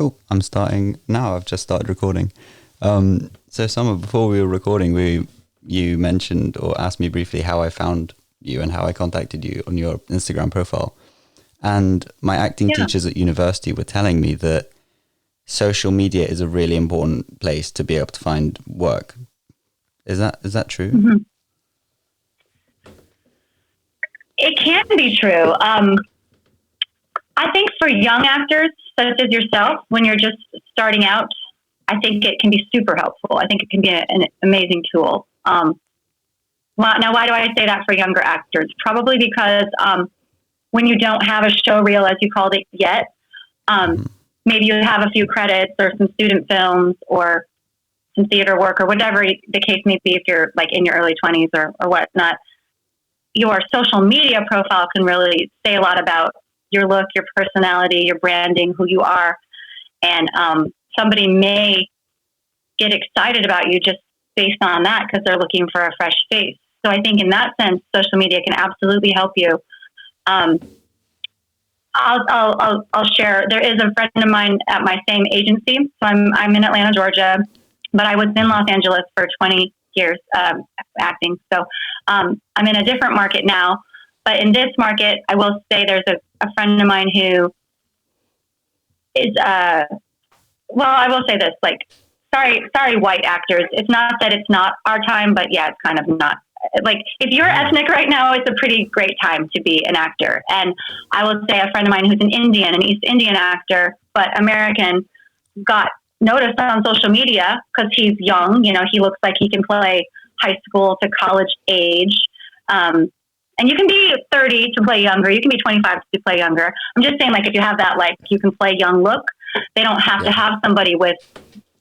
Cool. I'm starting now. I've just started recording. So Summer, before we were recording, you mentioned or asked me briefly how I found you and how I contacted you on your Instagram profile. And my acting teachers at university were telling me that social media is a really important place to be able to find work. Is that true? Mm-hmm. It can be true. I think for young actors such as yourself, when you're just starting out, I think it can be super helpful. I think it can be an amazing tool. Now, why do I say that for younger actors? Probably because when you don't have a show reel, as you called it, yet, maybe you have a few credits or some student films or some theater work or whatever the case may be if you're like in your early 20s or whatnot. Your social media profile can really say a lot about your look, your personality, your branding, who you are. And somebody may get excited about you just based on that because they're looking for a fresh face. So I think in that sense, social media can absolutely help you. I'll share. There is a friend of mine at my same agency. So I'm in Atlanta, Georgia, but I was in Los Angeles for 20 years acting. So I'm in a different market now. But in this market, I will say there's a friend of mine who is, I will say this, like, sorry, white actors. It's not that it's not our time, but yeah, it's kind of not. Like, if you're ethnic right now, it's a pretty great time to be an actor. And I will say a friend of mine who's an East Indian actor, but American, got noticed on social media because he's young. You know, he looks like he can play high school to college age. And you can be 30 to play younger. You can be 25 to play younger. I'm just saying, like, if you have that, like, you can play young look, they don't have to have somebody with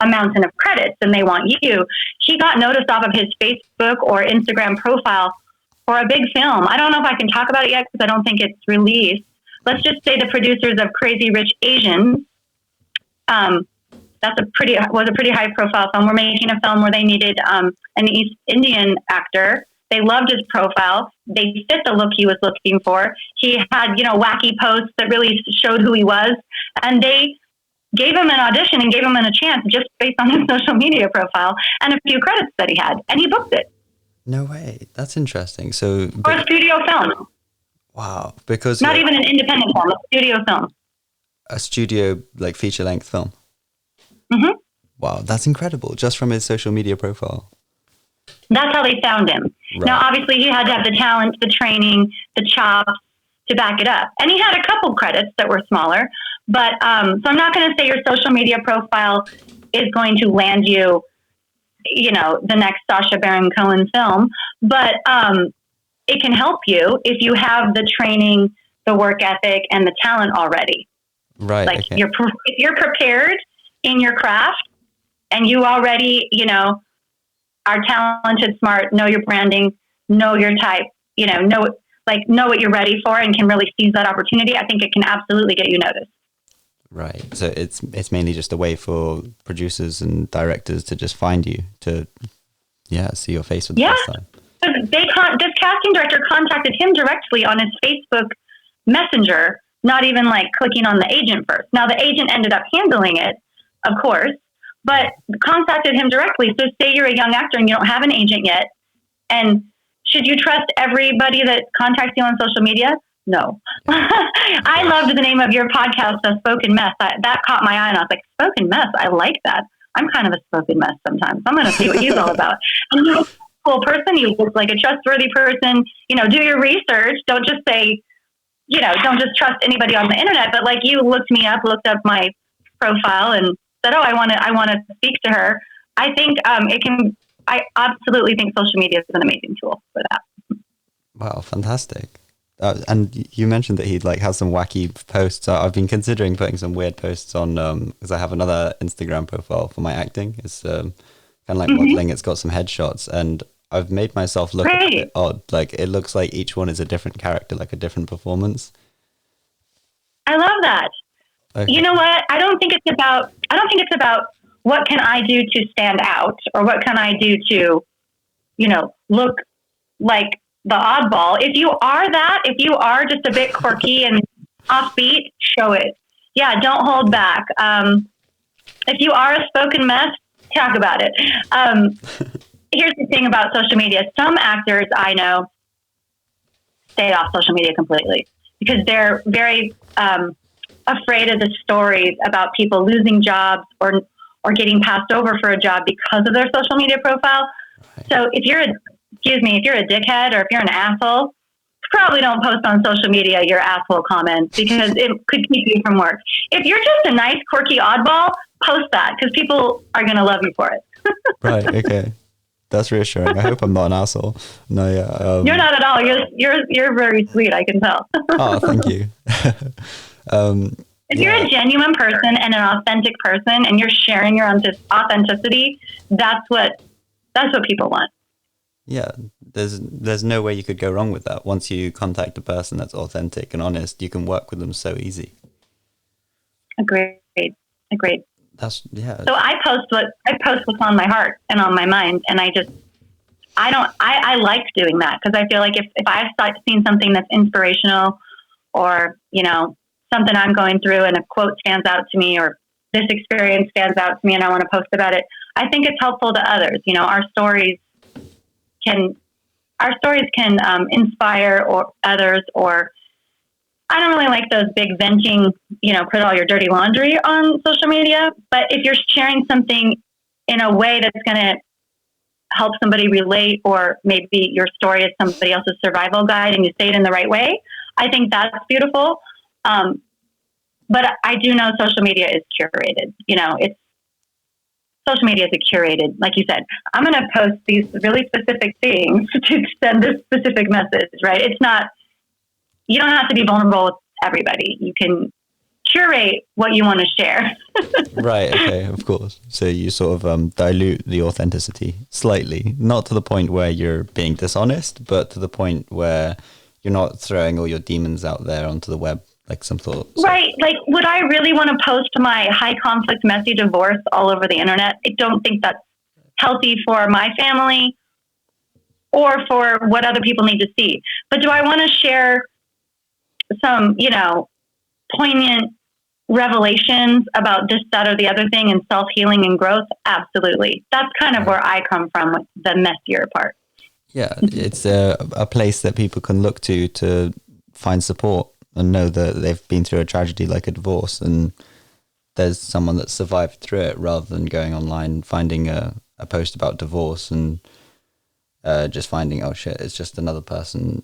a mountain of credits and they want you. He got noticed off of his Facebook or Instagram profile for a big film. I don't know if I can talk about it yet because I don't think it's released. Let's just say the producers of Crazy Rich Asians, was a pretty high profile film. We're making a film where they needed an East Indian actor. They loved his profile. They fit the look he was looking for. He had, wacky posts that really showed who he was. And they gave him an audition and gave him a chance just based on his social media profile and a few credits that he had. And he booked it. No way. That's interesting. So, for a studio film. Wow. Because not even an independent film, a studio film. A studio, like, feature-length film. Mm-hmm. Wow, that's incredible. Just from his social media profile. That's how they found him. Right. Now, obviously, he had to have the talent, the training, the chops to back it up. And he had a couple credits that were smaller. But so I'm not going to say your social media profile is going to land you, the next Sacha Baron Cohen film. But it can help you if you have the training, the work ethic, and the talent already. Right. Like, if you're prepared in your craft and you already, are talented, smart, know your branding, know your type, know what you're ready for and can really seize that opportunity, I think it can absolutely get you noticed. Right. So it's mainly just a way for producers and directors to just find you, to see your face for the first time. This casting director contacted him directly on his Facebook Messenger, not even like clicking on the agent first. Now the agent ended up handling it, of course, but contacted him directly. So say you're a young actor and you don't have an agent yet, and should you trust everybody that contacts you on social media? No. I loved the name of your podcast, Spoken Mess. That caught my eye, and I was like, Spoken Mess, I like that. I'm kind of a spoken mess sometimes. I'm going to see what he's all about. And you're a cool person. You look like a trustworthy person. Do your research. Don't just say, don't just trust anybody on the internet. But like, you looked me up, looked up my profile, and said, "Oh, I want to speak to her." I think I absolutely think social media is an amazing tool for that. Wow, fantastic! And you mentioned that he'd has some wacky posts. I've been considering putting some weird posts on because I have another Instagram profile for my acting. It's kind of like modeling. It's got some headshots, and I've made myself look a bit odd. Like, it looks like each one is a different character, like a different performance. I love that. Okay. You know what? I don't think it's about what can I do to stand out or what can I do to, look like the oddball. If you are just a bit quirky and offbeat, show it. Yeah, don't hold back. If you are a spoken mess, talk about it. Here's the thing about social media. Some actors I know stay off social media completely because they're very afraid of the stories about people losing jobs or getting passed over for a job because of their social media profile. Right. So if you're if you're a dickhead or if you're an asshole, probably don't post on social media your asshole comments because it could keep you from work. If you're just a nice, quirky oddball, post that because people are going to love you for it. Right. Okay. That's reassuring. I hope I'm not an asshole. No, yeah. You're not at all. You're very sweet. I can tell. Oh, thank you. If you're a genuine person and an authentic person, and you're sharing your authenticity, that's what people want. Yeah, there's no way you could go wrong with that. Once you contact a person that's authentic and honest, you can work with them so easy. Agreed. That's So I post what's on my heart and on my mind, and I like doing that because I feel like if I've seen something that's inspirational, or something I'm going through, and a quote stands out to me, or this experience stands out to me, and I want to post about it, I think it's helpful to others. Our stories can inspire or others, or I don't really like those big venting, put all your dirty laundry on social media. But if you're sharing something in a way that's going to help somebody relate, or maybe your story is somebody else's survival guide and you say it in the right way, I think that's beautiful. But I do know social media is curated. Social media is curated. Like you said, I'm going to post these really specific things to send this specific message, right? It's not, you don't have to be vulnerable with everybody. You can curate what you want to share. Right. Okay. Of course. So you sort of dilute the authenticity slightly, not to the point where you're being dishonest, but to the point where you're not throwing all your demons out there onto the web, like some sort of... Right. Like, would I really want to post my high conflict, messy divorce all over the internet? I don't think that's healthy for my family or for what other people need to see. But do I want to share some, poignant revelations about this, that, or the other thing, and self-healing and growth? Absolutely. That's kind of where I come from with the messier part. Yeah, it's a place that people can look to find support and know that they've been through a tragedy like a divorce, and there's someone that survived through it, rather than going online, finding a post about divorce and just finding, oh shit, it's just another person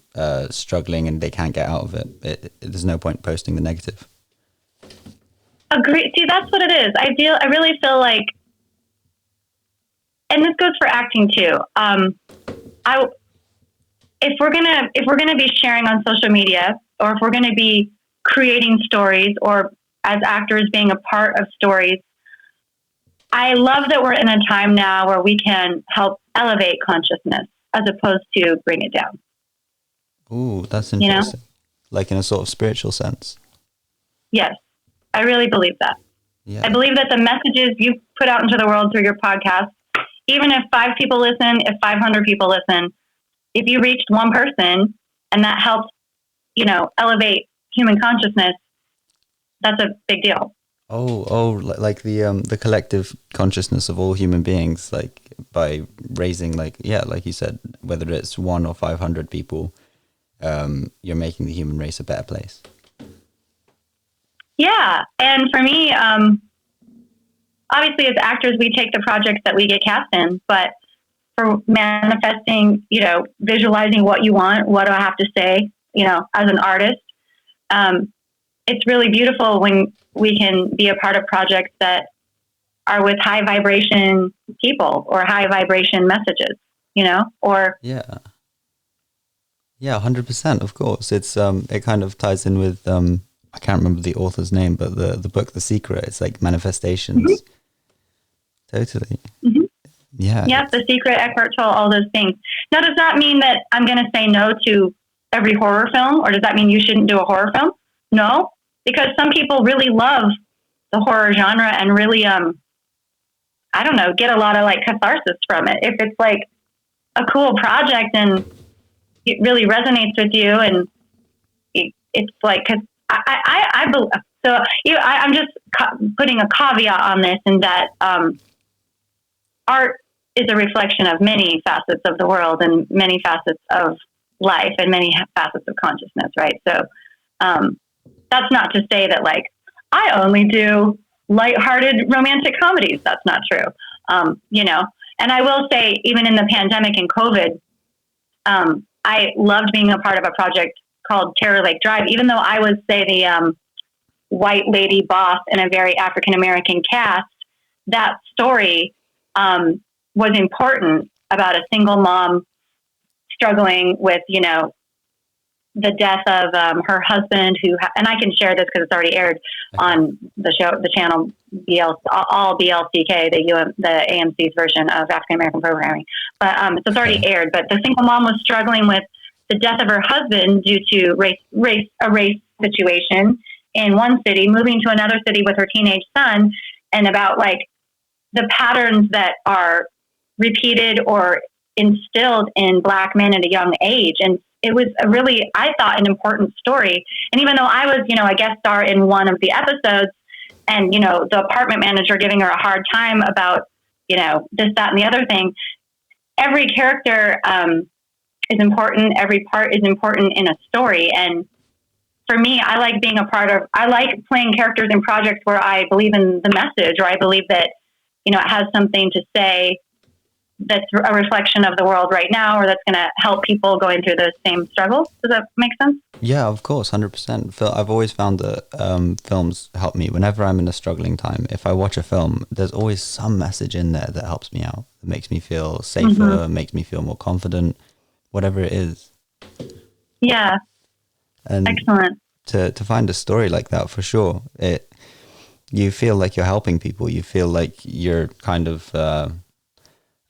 struggling and they can't get out of it. There's no point posting the negative. Agree. See, that's what it is. I really feel like, and this goes for acting too. If we're gonna be sharing on social media, or if we're gonna be creating stories, or as actors being a part of stories, I love that we're in a time now where we can help elevate consciousness as opposed to bring it down. Ooh, that's interesting. Like in a sort of spiritual sense. Yes, I really believe that. Yeah. I believe that the messages you put out into the world through your podcast, even if 5 people listen, if 500 people listen, if you reached one person and that helps, elevate human consciousness, that's a big deal. Oh, like the collective consciousness of all human beings, like by raising, like you said, whether it's 1 or 500 people, you're making the human race a better place. Yeah, and for me, obviously as actors, we take the projects that we get cast in, but for manifesting, visualizing what you want, what do I have to say, as an artist, it's really beautiful when we can be a part of projects that are with high vibration people or high vibration messages, or... Yeah, 100%, of course. It's, it kind of ties in with, I can't remember the author's name, but the book, The Secret, it's like manifestations. Mm-hmm. Totally. Mm-hmm. Yeah. Yeah, The Secret, Eckhart Tolle, all those things. Now, does that mean that I'm going to say no to every horror film, or does that mean you shouldn't do a horror film? No, because some people really love the horror genre and really, get a lot of like catharsis from it. If it's like a cool project and it really resonates with you, and it's like, cause So I'm just putting a caveat on this, in that art is a reflection of many facets of the world and many facets of life and many facets of consciousness, right? So that's not to say that like I only do lighthearted romantic comedies. That's not true. And I will say, even in the pandemic and COVID, I loved being a part of a project called Terror Lake Drive, even though I was, say, the white lady boss in a very African-American cast. That story was important, about a single mom struggling with, the death of her husband, and I can share this because it's already aired on the show, the channel all BLCK, the AMC's version of African American programming. But so it's already aired. But the single mom was struggling with the death of her husband due to a race situation in one city, moving to another city with her teenage son, and about like the patterns that are repeated or instilled in Black men at a young age. And it was a really, I thought, an important story. And even though I was, a guest star in one of the episodes, and, the apartment manager giving her a hard time about, this, that, and the other thing, every character is important. Every part is important in a story. And for me, I like I like playing characters in projects where I believe in the message, or I believe that, it has something to say that's a reflection of the world right now, or that's going to help people going through the same struggles. Does that make sense? Yeah, of course, 100%. I've always found that films help me whenever I'm in a struggling time. If I watch a film, there's always some message in there that helps me out. It makes me feel safer, makes me feel more confident, whatever it is. Yeah. And excellent. To find a story like that, for sure, you feel like you're helping people. You feel like you're kind of...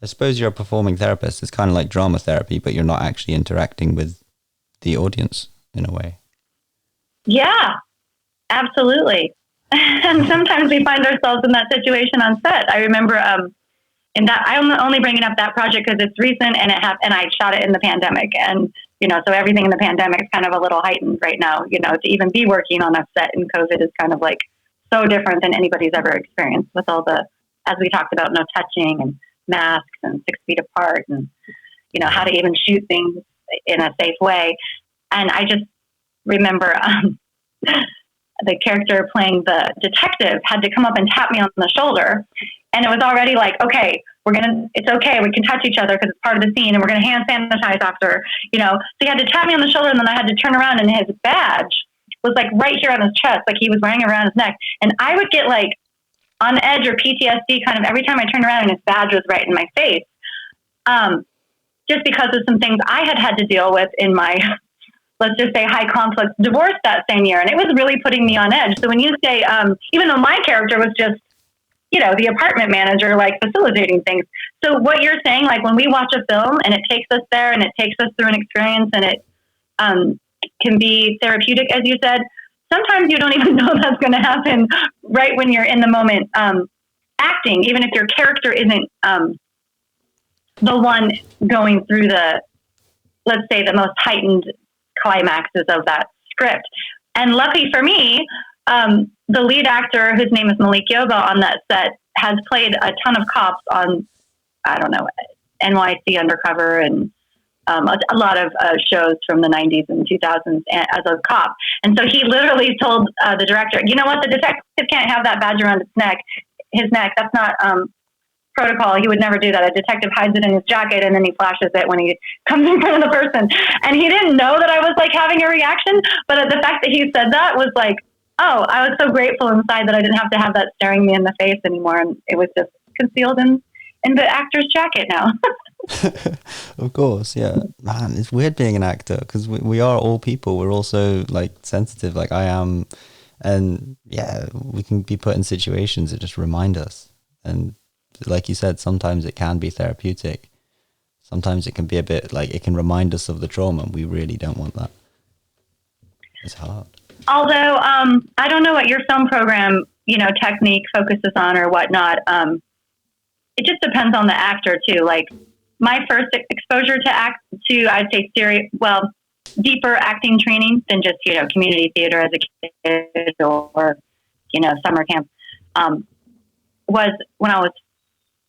I suppose you're a performing therapist. It's kind of like drama therapy, but you're not actually interacting with the audience in a way. Yeah, absolutely. And sometimes we find ourselves in that situation on set. I remember in that, I'm only bringing up that project because it's recent, and and I shot it in the pandemic. And, so everything in the pandemic is kind of a little heightened right now. To even be working on a set in COVID is kind of like so different than anybody's ever experienced, with all the, as we talked about, no touching and masks and 6 feet apart, and how to even shoot things in a safe way. And I just remember the character playing the detective had to come up and tap me on the shoulder, and it was already like, okay, it's okay, we can touch each other because it's part of the scene, and we're gonna hand sanitize after, so he had to tap me on the shoulder, and then I had to turn around, and his badge was like right here on his chest, like he was wearing it around his neck, and I would get like on edge or PTSD kind of every time I turned around and his badge was right in my face. Just because of some things I had to deal with in my, let's just say, high conflict divorce that same year. And it was really putting me on edge. So when you say, even though my character was just, the apartment manager, like facilitating things. So what you're saying, like when we watch a film and it takes us there and it takes us through an experience, and it can be therapeutic, as you said, sometimes you don't even know that's going to happen right when you're in the moment acting, even if your character isn't the one going through let's say, the most heightened climaxes of that script. And lucky for me, the lead actor, whose name is Malik Yoba, on that set has played a ton of cops on, I don't know, NYC Undercover and a lot of shows from the 90s and 2000s as a cop. And so he literally told the director, you know what, the detective can't have that badge around his neck. That's not protocol. He would never do that. A detective hides it in his jacket, and then he flashes it when he comes in front of the person. And he didn't know that I was like having a reaction, but the fact that he said that was like, oh, I was so grateful inside that I didn't have to have that staring me in the face anymore. And it was just concealed in the actor's jacket now. Of course, yeah. Man, it's weird being an actor because we are all people. We're also like sensitive, like I am, and yeah, we can be put in situations that just remind us. And like you said, sometimes it can be therapeutic. Sometimes it can be a bit like it can remind us of the trauma, and we really don't want that. It's hard. Although I don't know what your film program, technique focuses on or whatnot. It just depends on the actor too. Like my first exposure to I'd say deeper acting training than just, community theater as a kid or summer camp, was when I was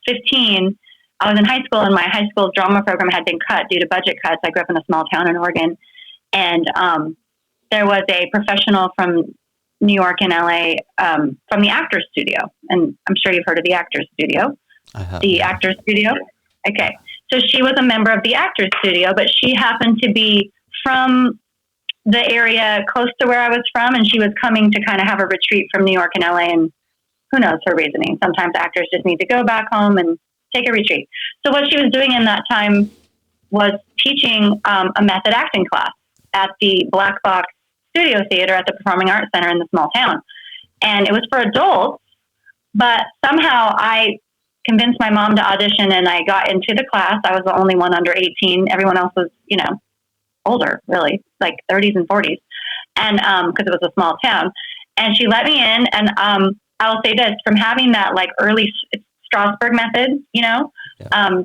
15. I was in high school, and my high school drama program had been cut due to budget cuts. I grew up in a small town in Oregon, and there was a professional from New York and LA from the Actors Studio, and I'm sure you've heard of the Actors Studio. I have. The Actors Studio. Okay, so she was a member of the Actors Studio, but she happened to be from the area close to where I was from, and she was coming to kind of have a retreat from New York and LA, and who knows her reasoning. Sometimes actors just need to go back home and take a retreat. So what she was doing in that time was teaching a method acting class at the Black Box Studio Theater at the Performing Arts Center in the small town. And it was for adults, but somehow I convinced my mom to audition, and I got into the class. I was the only one under 18. Everyone else was, older, really, like 30s and 40s. And because it was a small town. And she let me in, and I will say this, from having that like early Strasberg method,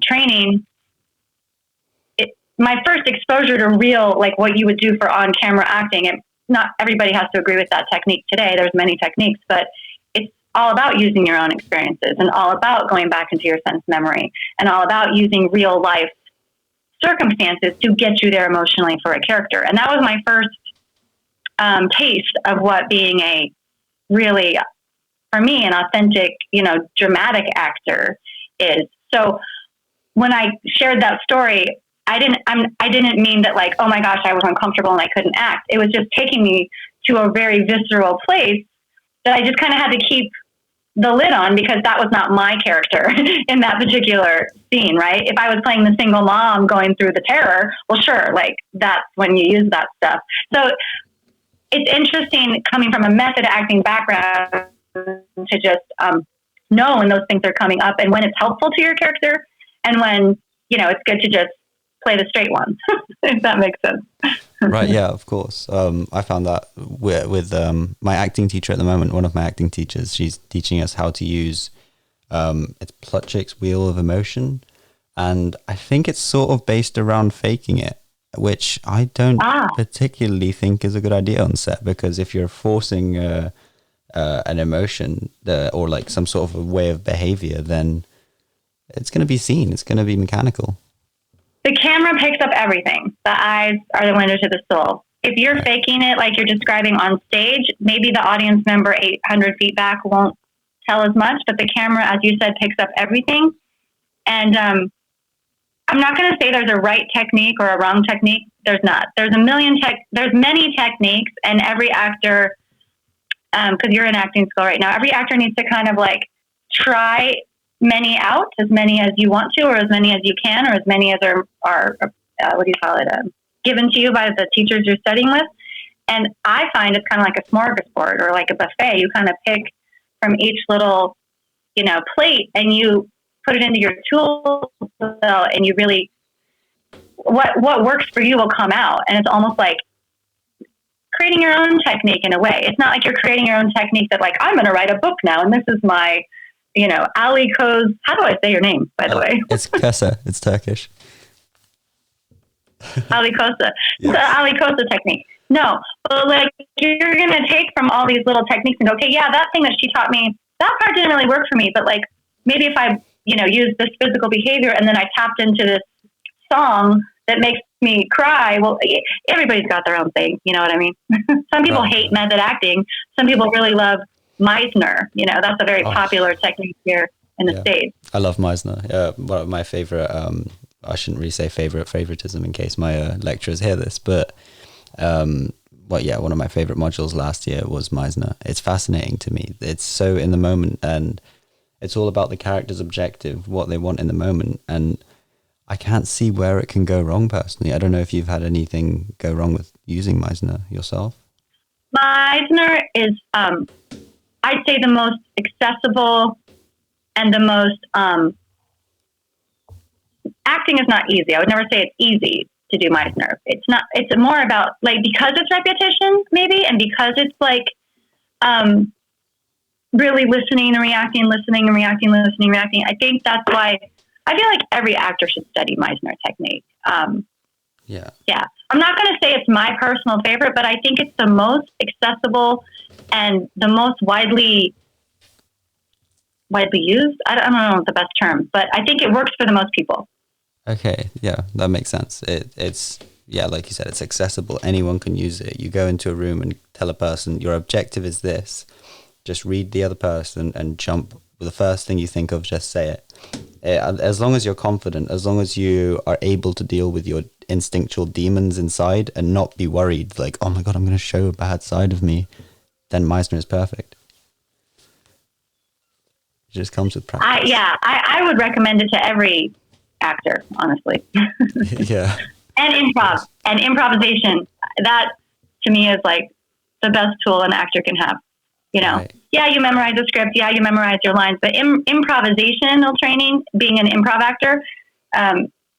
training, my first exposure to real, like what you would do for on-camera acting, and not everybody has to agree with that technique today. There's many techniques, but it's all about using your own experiences and all about going back into your sense memory and all about using real life circumstances to get you there emotionally for a character. And that was my first taste of what being a really, for me, an authentic, dramatic actor is. So when I shared that story, I didn't mean that like, oh my gosh, I was uncomfortable and I couldn't act. It was just taking me to a very visceral place that I just kind of had to keep the lid on, because that was not my character in that particular scene, right? If I was playing the single mom going through the terror, well, sure, like that's when you use that stuff. So it's interesting coming from a method acting background to just know when those things are coming up and when it's helpful to your character and when, it's good to just play the straight one, if that makes sense. Right, yeah, of course. I found that with my acting teacher at the moment, one of my acting teachers, she's teaching us how to use it's Plutchik's Wheel of Emotion, and I think it's sort of based around faking it, which I don't particularly think is a good idea on set, because if you're forcing an emotion or like some sort of a way of behavior, then it's going to be seen, it's going to be mechanical. The camera picks up everything. The eyes are the window to the soul. If you're faking it like you're describing on stage, maybe the audience member 800 feet back won't tell as much, but the camera, as you said, picks up everything. And I'm not going to say there's a right technique or a wrong technique. There's not. There's many techniques, and every actor, because you're in acting school right now, every actor needs to kind of like try many out, as many as you want to, or as many as you can, or as many as are given to you by the teachers you're studying with. And I find it's kind of like a smorgasbord or like a buffet. You kind of pick from each little, plate, and you put it into your tool belt, and you really, what works for you will come out. And it's almost like creating your own technique in a way. It's not like you're creating your own technique that like, I'm going to write a book now, and this is my, Ali Koz. How do I say your name, by the way? It's Kesa. It's Turkish. Ali Kosa. Yes. The Ali Kosa technique. No, but like you're going to take from all these little techniques and go, okay, yeah, that thing that she taught me, that part didn't really work for me. But like maybe if I, use this physical behavior and then I tapped into this song that makes me cry. Well, everybody's got their own thing. You know what I mean? Some people hate method acting. Some people really love Meisner. That's a very popular technique here in the States. I love Meisner. One of my favorite, I shouldn't really say favoritism in case my lecturers hear this, but one of my favorite modules last year was Meisner. It's fascinating to me. It's so in the moment, and it's all about the character's objective, what they want in the moment, and I can't see where it can go wrong personally. I don't know if you've had anything go wrong with using Meisner yourself. Meisner is I'd say the most accessible and the most, acting is not easy. I would never say it's easy to do Meisner. It's not, it's more about like, because it's repetition maybe, and because it's like, really listening and reacting. I think that's why I feel like every actor should study Meisner technique. Yeah. Yeah. I'm not going to say it's my personal favorite, but I think it's the most accessible and the most widely used. I don't know the best term, but I think it works for the most people. Okay, yeah, that makes sense. It's yeah, like you said, it's accessible. Anyone can use it. You go into a room and tell a person your objective is this. Just read the other person and jump. The first thing you think of, just say it. As long as you're confident, as long as you are able to deal with your instinctual demons inside and not be worried, like, oh my God, I'm going to show a bad side of me, then Meisner is perfect. It just comes with practice. I would recommend it to every actor, honestly. Yeah. And improv and improvisation. That to me is like the best tool an actor can have. You know, Right. Yeah, you memorize the script. Yeah, you memorize your lines, but improvisational training, being an improv actor,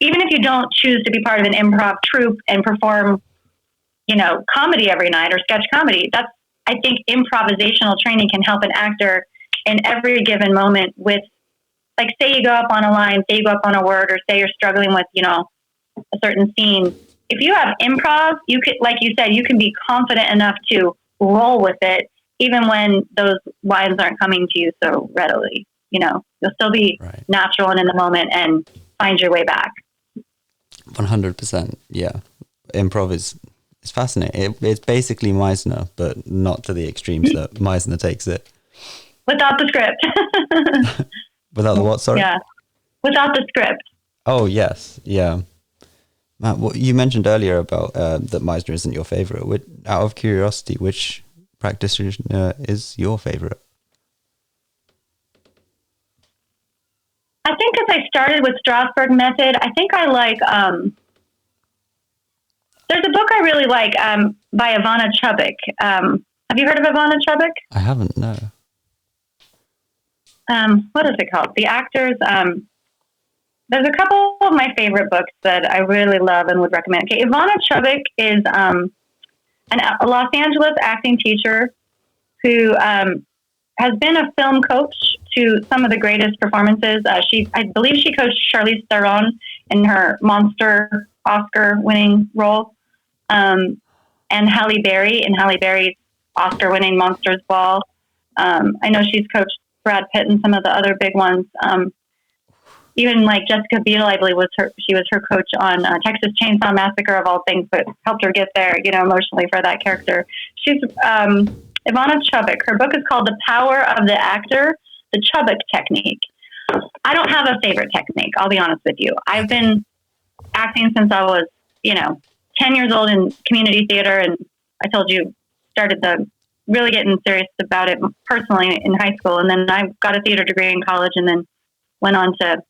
even if you don't choose to be part of an improv troupe and perform, comedy every night or sketch comedy, I think improvisational training can help an actor in every given moment with, like, say you go up on a line, say you go up on a word, or say you're struggling with, a certain scene. If you have improv, you could, like you said, you can be confident enough to roll with it, even when those lines aren't coming to you so readily. You'll still be Right. natural and in the moment and find your way back. 100%. Yeah. Improv is fascinating. It's basically Meisner, but not to the extremes that Meisner takes it. Without the script. Without the what, sorry? Yeah. Without the script. Oh, yes. Yeah. Matt, what you mentioned earlier about that Meisner isn't your favorite. Out of curiosity, which practitioner is your favorite? I think because I started with Strasberg method, I think I like, there's a book I really like by Ivana Chubbuck. Have you heard of Ivana Chubbuck? I haven't, no. What is it called? The Actors. There's a couple of my favorite books that I really love and would recommend. Okay, Ivana Chubbuck is a Los Angeles acting teacher who has been a film coach to some of the greatest performances. I believe she coached Charlize Theron in her monster Oscar-winning role, and Halle Berry in Halle Berry's Oscar-winning Monsters Ball. I know she's coached Brad Pitt and some of the other big ones. Even like Jessica Biel, I believe she was her coach on Texas Chainsaw Massacre of all things, but helped her get there, emotionally for that character. She's Ivana Chubbuck. Her book is called The Power of the Actor, The Chubbuck Technique. I don't have a favorite technique, I'll be honest with you. I've been acting since I was, 10 years old in community theater, and I told you, started really getting serious about it personally in high school, and then I got a theater degree in college, and then went on to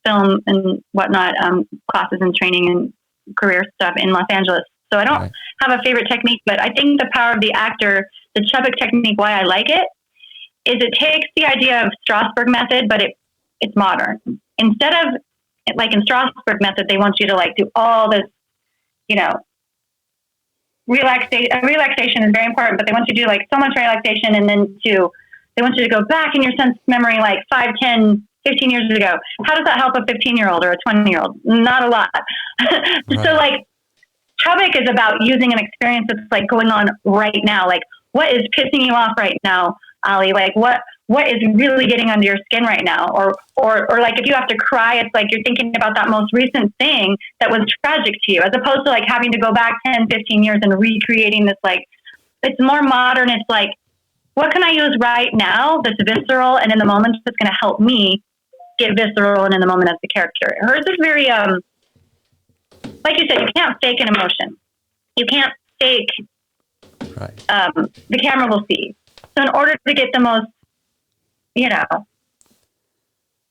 film and whatnot, classes and training and career stuff in Los Angeles. So I don't have a favorite technique, but I think The Power of the Actor, the Chubbuck technique, why I like it, is it takes the idea of Strasberg method, but it's modern. Instead of, like in Strasberg method, they want you to like do all this, relaxation is very important, but they want you to do like so much relaxation, and then they want you to go back in your sense memory like 5, 10, 15 years ago. How does that help a 15-year-old or a 20-year-old? Not a lot. Right. So like Chubbuck is about using an experience that's like going on right now. Like, what is pissing you off right now, Ali? Like what is really getting under your skin right now? Or like if you have to cry, it's like you're thinking about that most recent thing that was tragic to you, as opposed to like having to go back 10, 15 years and recreating this. Like, it's more modern. It's like, what can I use right now that's visceral and in the moment that's going to help me get visceral and in the moment as the character? Hers is very, like you said, you can't fake an emotion. You can't fake, the camera will see. So in order to get the most,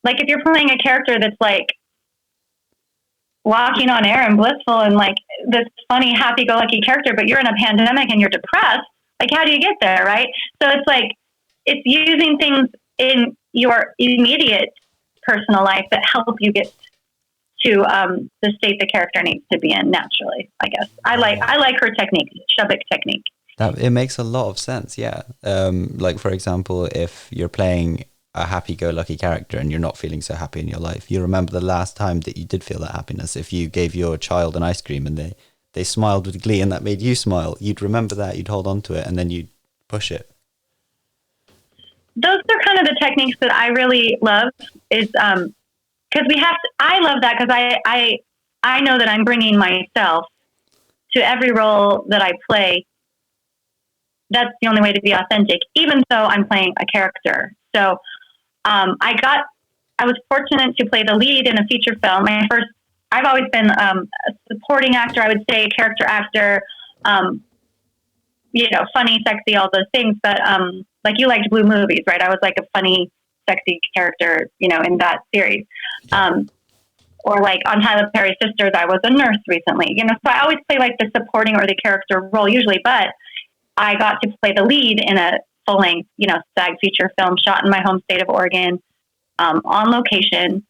like if you're playing a character that's like walking on air and blissful and like this funny, happy-go-lucky character, but you're in a pandemic and you're depressed, like how do you get there, right? So it's like, it's using things in your immediate personal life that help you get to the state the character needs to be in naturally, I guess. I like her technique, Chubbuck technique. It makes a lot of sense, yeah. Like, for example, if you're playing a happy-go-lucky character and you're not feeling so happy in your life, you remember the last time that you did feel that happiness. If you gave your child an ice cream and they smiled with glee and that made you smile, you'd remember that, you'd hold on to it, and then you'd push it. Those are kind of the techniques that I really love, is because I love that because I know that I'm bringing myself to every role that I play. That's the only way to be authentic, even though I'm playing a character. So I was fortunate to play the lead in a feature film. I've always been a supporting actor, I would say, a character actor, funny, sexy, all those things. But like you liked Blue movies, right? I was like a funny, sexy character, in that series. Or like on Tyler Perry's Sisters, I was a nurse recently. So I always play like the supporting or the character role usually, but I got to play the lead in a full-length, SAG feature film shot in my home state of Oregon, on location.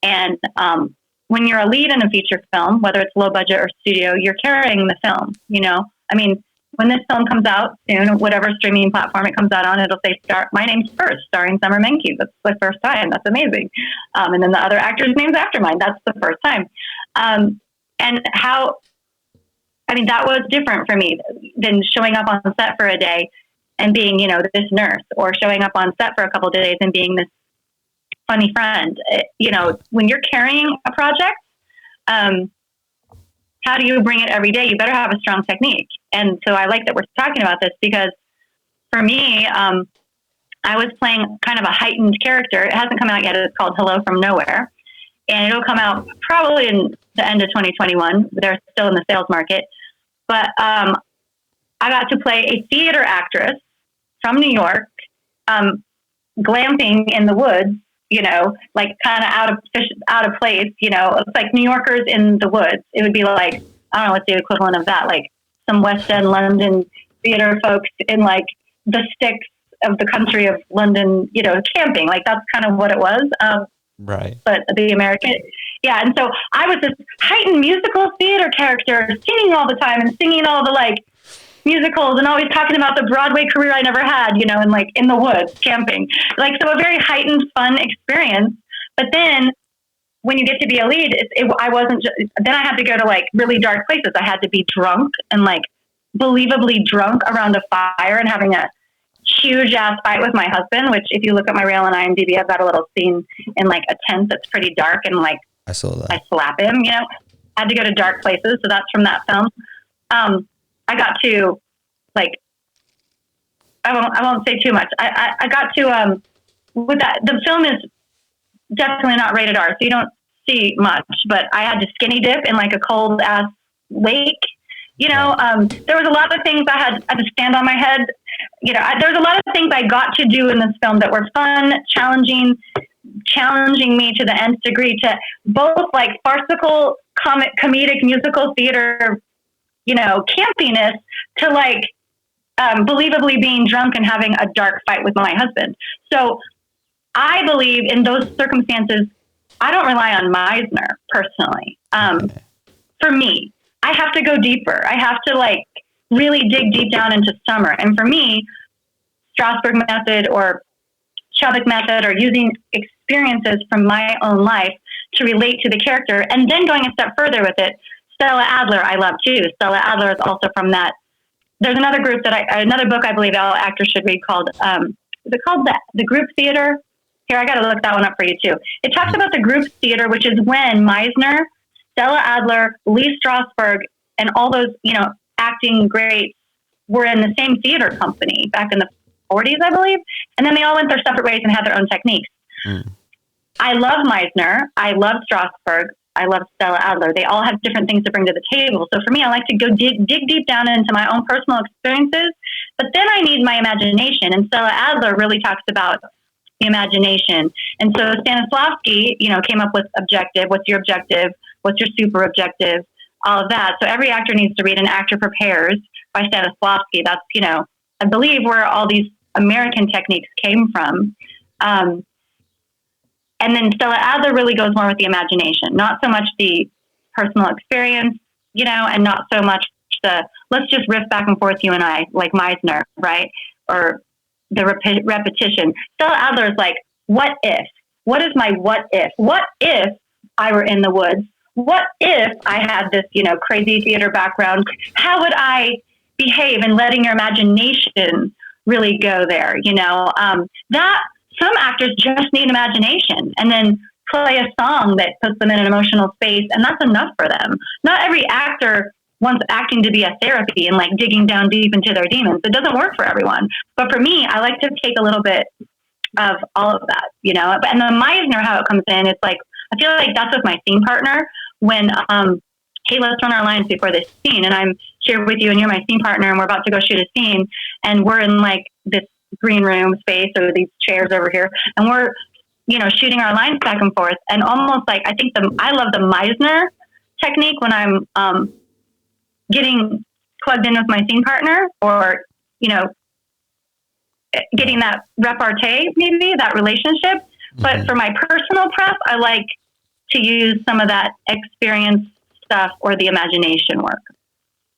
And when you're a lead in a feature film, whether it's low budget or studio, you're carrying the film, I mean, when this film comes out soon, whatever streaming platform it comes out on, it'll say, my name's first, starring Summer Menkee. That's the first time. That's amazing. And then the other actor's name's after mine. That's the first time. That was different for me than showing up on set for a day and being, this nurse, or showing up on set for a couple of days and being this funny friend. When you're carrying a project, how do you bring it every day? You better have a strong technique. And so I like that we're talking about this, because for me, I was playing kind of a heightened character. It hasn't come out yet. It's called Hello from Nowhere. And it'll come out probably in the end of 2021. They're still in the sales market. But I got to play a theater actress from New York, glamping in the woods, like kind of out of place, it's like New Yorkers in the woods. It would be like, I don't know what's the equivalent of that, like some West End London theater folks in like the sticks of the country of London, camping. Like that's kind of what it was. Right. But the American, yeah. And so I was this heightened musical theater character, singing all the time and singing all the like musicals and always talking about the Broadway career I never had, and like in the woods camping, like, so a very heightened, fun experience. But then when you get to be a lead, I wasn't then I had to go to like really dark places. I had to be drunk and like believably drunk around a fire and having a huge ass fight with my husband, which if you look at my reel on IMDb, I've got a little scene in like a tent that's pretty dark, and like I saw that. I slap him, I had to go to dark places. So that's from that film. I got to like, I won't say too much. I got to, with that, the film is definitely not rated R, so you don't see much, but I had to skinny dip in like a cold ass lake. There was a lot of things I had to stand on my head. There's a lot of things I got to do in this film that were fun, challenging me to the nth degree, to both like farcical, comedic, musical theater, campiness, to like believably being drunk and having a dark fight with my husband. So I believe in those circumstances, I don't rely on Meisner personally. For me, I have to go deeper. I have to like really dig deep down into Summer. And for me, Strasberg method or Chubbuck method, or using experiences from my own life to relate to the character, and then going a step further with it. Stella Adler, I love too. Stella Adler is also from that. There's another group another book I believe all actors should read called, is it called the Group Theater? Here, I got to look that one up for you too. It talks about the group theater, which is when Meisner, Stella Adler, Lee Strasberg, and all those, acting greats were in the same theater company back in the 40s, I believe. And then they all went their separate ways and had their own techniques. Mm. I love Meisner. I love Strasberg. I love Stella Adler. They all have different things to bring to the table. So for me, I like to go dig deep down into my own personal experiences, but then I need my imagination. And Stella Adler really talks about the imagination. And so Stanislavski, came up with objective. What's your objective? What's your super objective? All of that. So every actor needs to read An Actor Prepares by Stanislavski. That's, I believe where all these American techniques came from. And then Stella Adler really goes more with the imagination, not so much the personal experience, and not so much let's just riff back and forth, you and I, like Meisner, right? Or the repetition. Stella Adler is like, what if? What is my what if? What if I were in the woods? What if I had this, crazy theater background? How would I behave? And letting your imagination really go there, that some actors just need imagination, and then play a song that puts them in an emotional space, and that's enough for them. Not every actor wants acting to be a therapy and like digging down deep into their demons. It doesn't work for everyone. But for me, I like to take a little bit of all of that, And the Meisner, how it comes in, it's like, I feel like that's with my scene partner when, hey, let's run our lines before this scene. And I'm here with you and you're my scene partner and we're about to go shoot a scene. And we're in like this green room space or these chairs over here. And we're, shooting our lines back and forth. And almost like, I love the Meisner technique when I'm, getting plugged in with my scene partner or, getting that repartee, maybe that relationship. But for my personal prep, I like to use some of that experience stuff or the imagination work.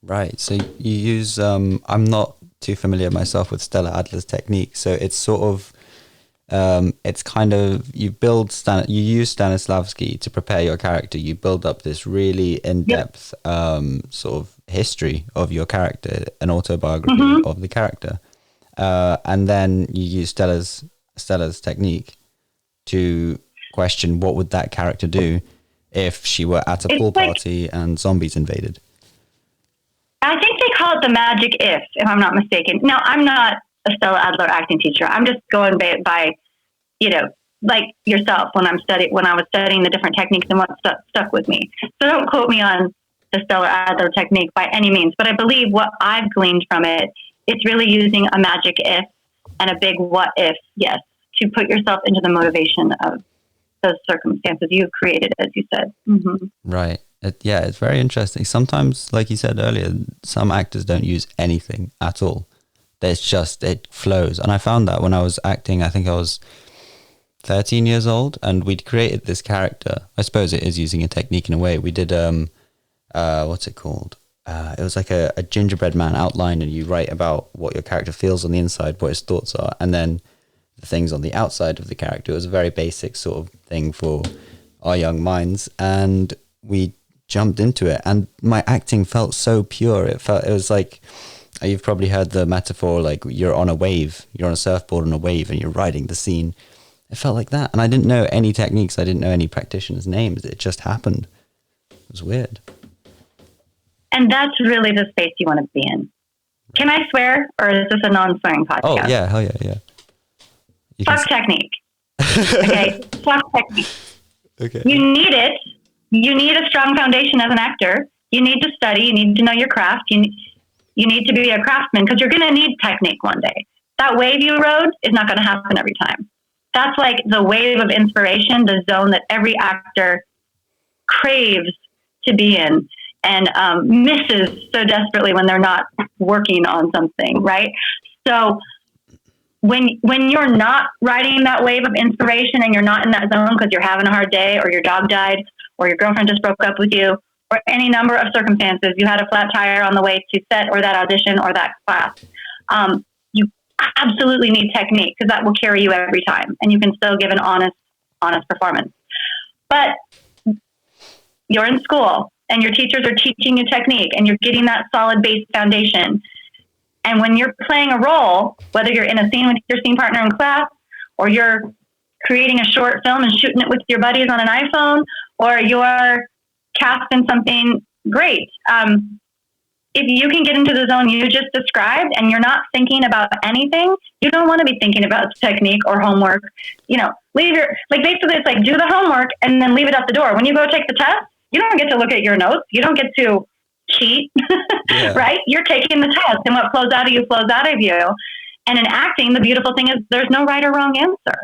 Right. So you use, I'm not too familiar myself with Stella Adler's technique. So it's sort of, it's kind of, you use Stanislavski to prepare your character. You build up this really in-depth sort of history of your character, an autobiography of the character. And then you use Stella's technique to question what would that character do if she were at a pool party and zombies invaded. I think they call it the magic if I'm not mistaken. Now, I'm not a Stella Adler acting teacher. I'm just going by like yourself when I was studying the different techniques and what stuck with me. So don't quote me on the Stella Adler technique by any means, but I believe what I've gleaned from it, it's really using a magic if and a big what if, yes, to put yourself into the motivation of those circumstances you've created, as you said. Right. It's very interesting. Sometimes, like you said earlier, some actors don't use anything at all. It flows. And I found that when I was acting, I think I was 13 years old, and we'd created this character. I suppose it is using a technique in a way. We did, what's it called? It was like a gingerbread man outline, and you write about what your character feels on the inside, what his thoughts are, and then the things on the outside of the character. It was a very basic sort of thing for our young minds, and we jumped into it, and my acting felt so pure. It was like, you've probably heard the metaphor, like you're on a surfboard on a wave and you're riding the scene. It felt like that. And I didn't know any techniques. I didn't know any practitioners' names. It just happened. It was weird. And that's really the space you want to be in. Can I swear, or is this a non-swearing podcast? Oh, yeah. Hell yeah. Fuck technique. Okay? Fuck technique. Okay. You need it. You need a strong foundation as an actor. You need to study. You need to know your craft. You need to be a craftsman because you're going to need technique one day. That wave you rode is not going to happen every time. That's like the wave of inspiration, the zone that every actor craves to be in and misses so desperately when they're not working on something, right? So when you're not riding that wave of inspiration and you're not in that zone because you're having a hard day or your dog died or your girlfriend just broke up with you or any number of circumstances, you had a flat tire on the way to set or that audition or that class, you absolutely need technique because that will carry you every time and you can still give an honest performance. But you're in school and your teachers are teaching you technique and you're getting that solid base foundation. And when you're playing a role, whether you're in a scene with your scene partner in class or you're creating a short film and shooting it with your buddies on an iPhone or you're cast in something great, if you can get into the zone you just described and you're not thinking about anything, you don't want to be thinking about technique or homework. Basically it's like do the homework and then leave it at the door. When you go take the test, you don't get to look at your notes. You don't get to cheat, right? You're taking the test and what flows out of you flows out of you. And in acting, the beautiful thing is there's no right or wrong answer.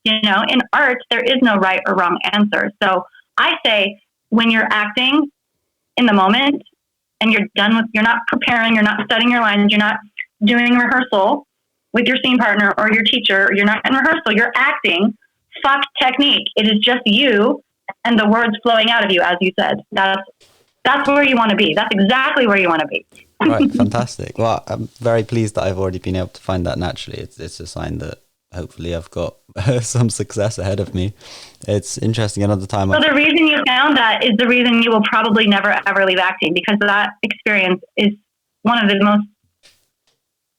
In art, there is no right or wrong answer. So I say when you're acting in the moment and you're not preparing, you're not studying your lines, you're not doing rehearsal with your scene partner or your teacher, or you're not in rehearsal, you're acting, fuck technique. It is just you and the words flowing out of you, as you said. That's where you want to be. That's exactly where you want to be. Right, fantastic. Well, I'm very pleased that I've already been able to find that naturally. It's a sign that hopefully I've got some success ahead of me. It's interesting. Another time. So the reason you found that is the reason you will probably never ever leave acting, because that experience is one of the most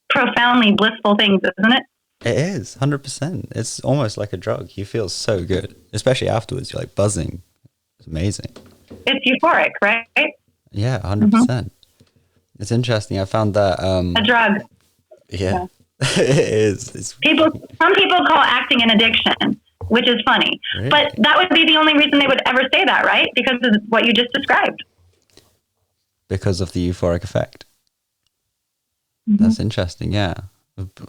profoundly blissful things, isn't it? It is 100%. It's almost like a drug. You feel so good, especially afterwards. You're like buzzing. It's amazing. It's euphoric, right? Yeah, 100%. It's interesting. I found that A drug. Yeah. It is. Some people call acting an addiction, which is funny. Really? But that would be the only reason they would ever say that, right? Because of what you just described. Because of the euphoric effect. That's interesting. Yeah.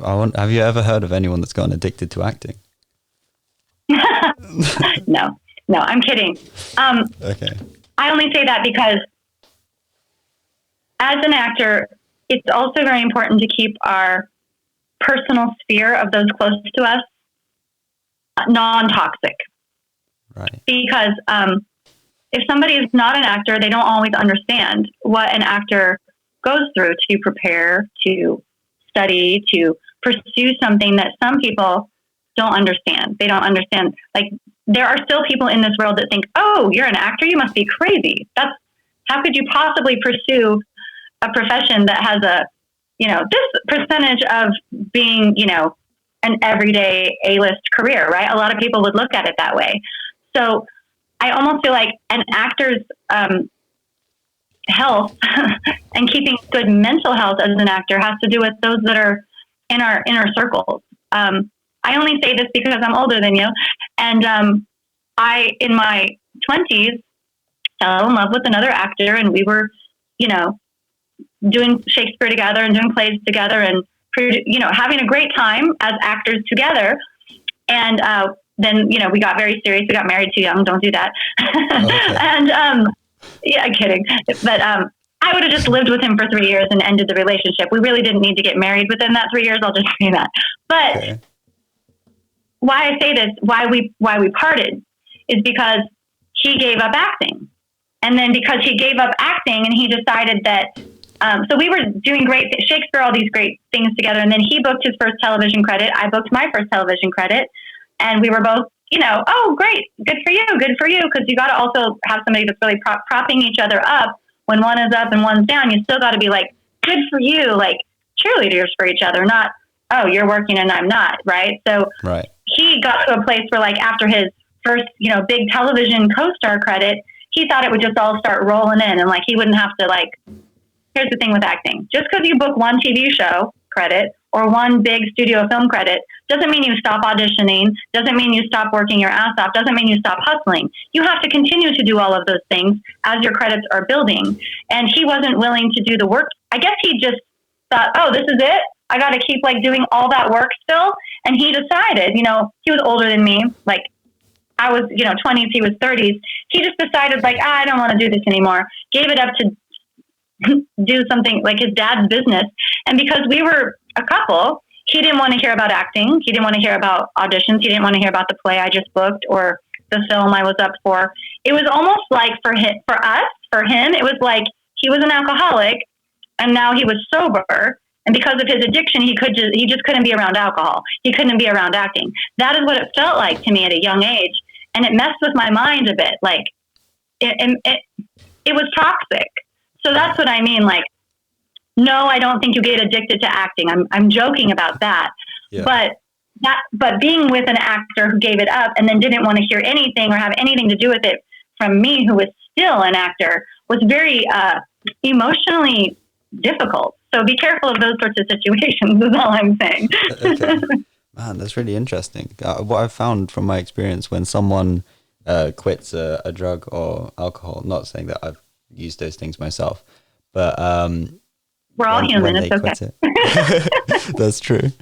Have you ever heard of anyone that's gotten addicted to acting? No, I'm kidding. Okay. I only say that because as an actor, it's also very important to keep our personal sphere of those close to us non-toxic. Right. Because if somebody is not an actor, they don't always understand what an actor goes through to prepare, to study, to pursue something that some people don't understand. They don't understand. Like, there are still people in this world that think, oh, you're an actor, you must be crazy. How could you possibly pursue a profession that has this percentage of being, an everyday A-list career, right? A lot of people would look at it that way. So I almost feel like an actor's health and keeping good mental health as an actor has to do with those that are in our inner circles. I only say this because I'm older than you. And I, in my 20s, fell in love with another actor, and we were, doing Shakespeare together and doing plays together and, having a great time as actors together. And then, we got very serious. We got married too young. Don't do that. Okay. And yeah, kidding. But I would have just lived with him for 3 years and ended the relationship. We really didn't need to get married within that 3 years. I'll just say that. But okay. Why I say this, why we parted, is because he gave up acting. And then because he gave up acting and he decided that, so we were doing great, Shakespeare, all these great things together. And then he booked his first television credit. I booked my first television credit. And we were both, oh, great, good for you. Because you got to also have somebody that's really propping each other up. When one is up and one's down, you still got to be like, good for you, like cheerleaders for each other, not, oh, you're working and I'm not, right? So right. He got to a place where, like, after his first, big television co-star credit, he thought it would just all start rolling in, and like he wouldn't have to, like, here's the thing with acting. Just because you book one TV show credit or one big studio film credit doesn't mean you stop auditioning, doesn't mean you stop working your ass off, doesn't mean you stop hustling. You have to continue to do all of those things as your credits are building. And he wasn't willing to do the work. I guess he just thought, oh, this is it? I got to keep, like, doing all that work still? And he decided, he was older than me, like, I was, 20s, he was 30s. He just decided, like, I don't want to do this anymore. Gave it up to do something like his dad's business. And because we were a couple, he didn't want to hear about acting. He didn't want to hear about auditions. He didn't want to hear about the play I just booked or the film I was up for. It was almost like for him, it was like he was an alcoholic and now he was sober. And because of his addiction, he just couldn't be around alcohol. He couldn't be around acting. That is what it felt like to me at a young age. And it messed with my mind a bit. Like it was toxic. So that's what I mean. Like, no, I don't think you get addicted to acting. I'm joking about that. Yeah. But being with an actor who gave it up and then didn't want to hear anything or have anything to do with it from me, who was still an actor, was very emotionally difficult. So be careful of those sorts of situations is all I'm saying. Okay. Man, that's really interesting. What I've found from my experience when someone quits a drug or alcohol, not saying that I've used those things myself, but we're all human, it's okay. That's true.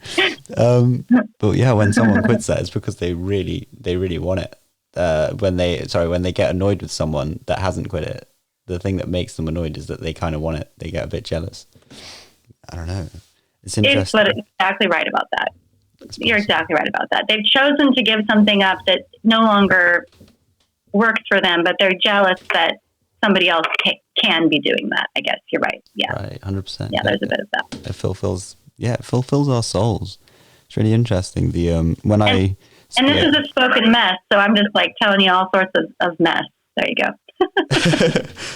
But yeah, when someone quits that, it's because they really want it. When they get annoyed with someone that hasn't quit it, the thing that makes them annoyed is that they kind of want it. They get a bit jealous. I don't know. It's interesting. It's exactly right about that. You're exactly right about that. They've chosen to give something up that no longer works for them, but they're jealous that somebody else can be doing that. I guess you're right. Yeah. Right. 100%. Yeah. There's a bit of that. It fulfills our souls. It's really interesting. And this is a spoken mess, so I'm just like telling you all sorts of mess. There you go.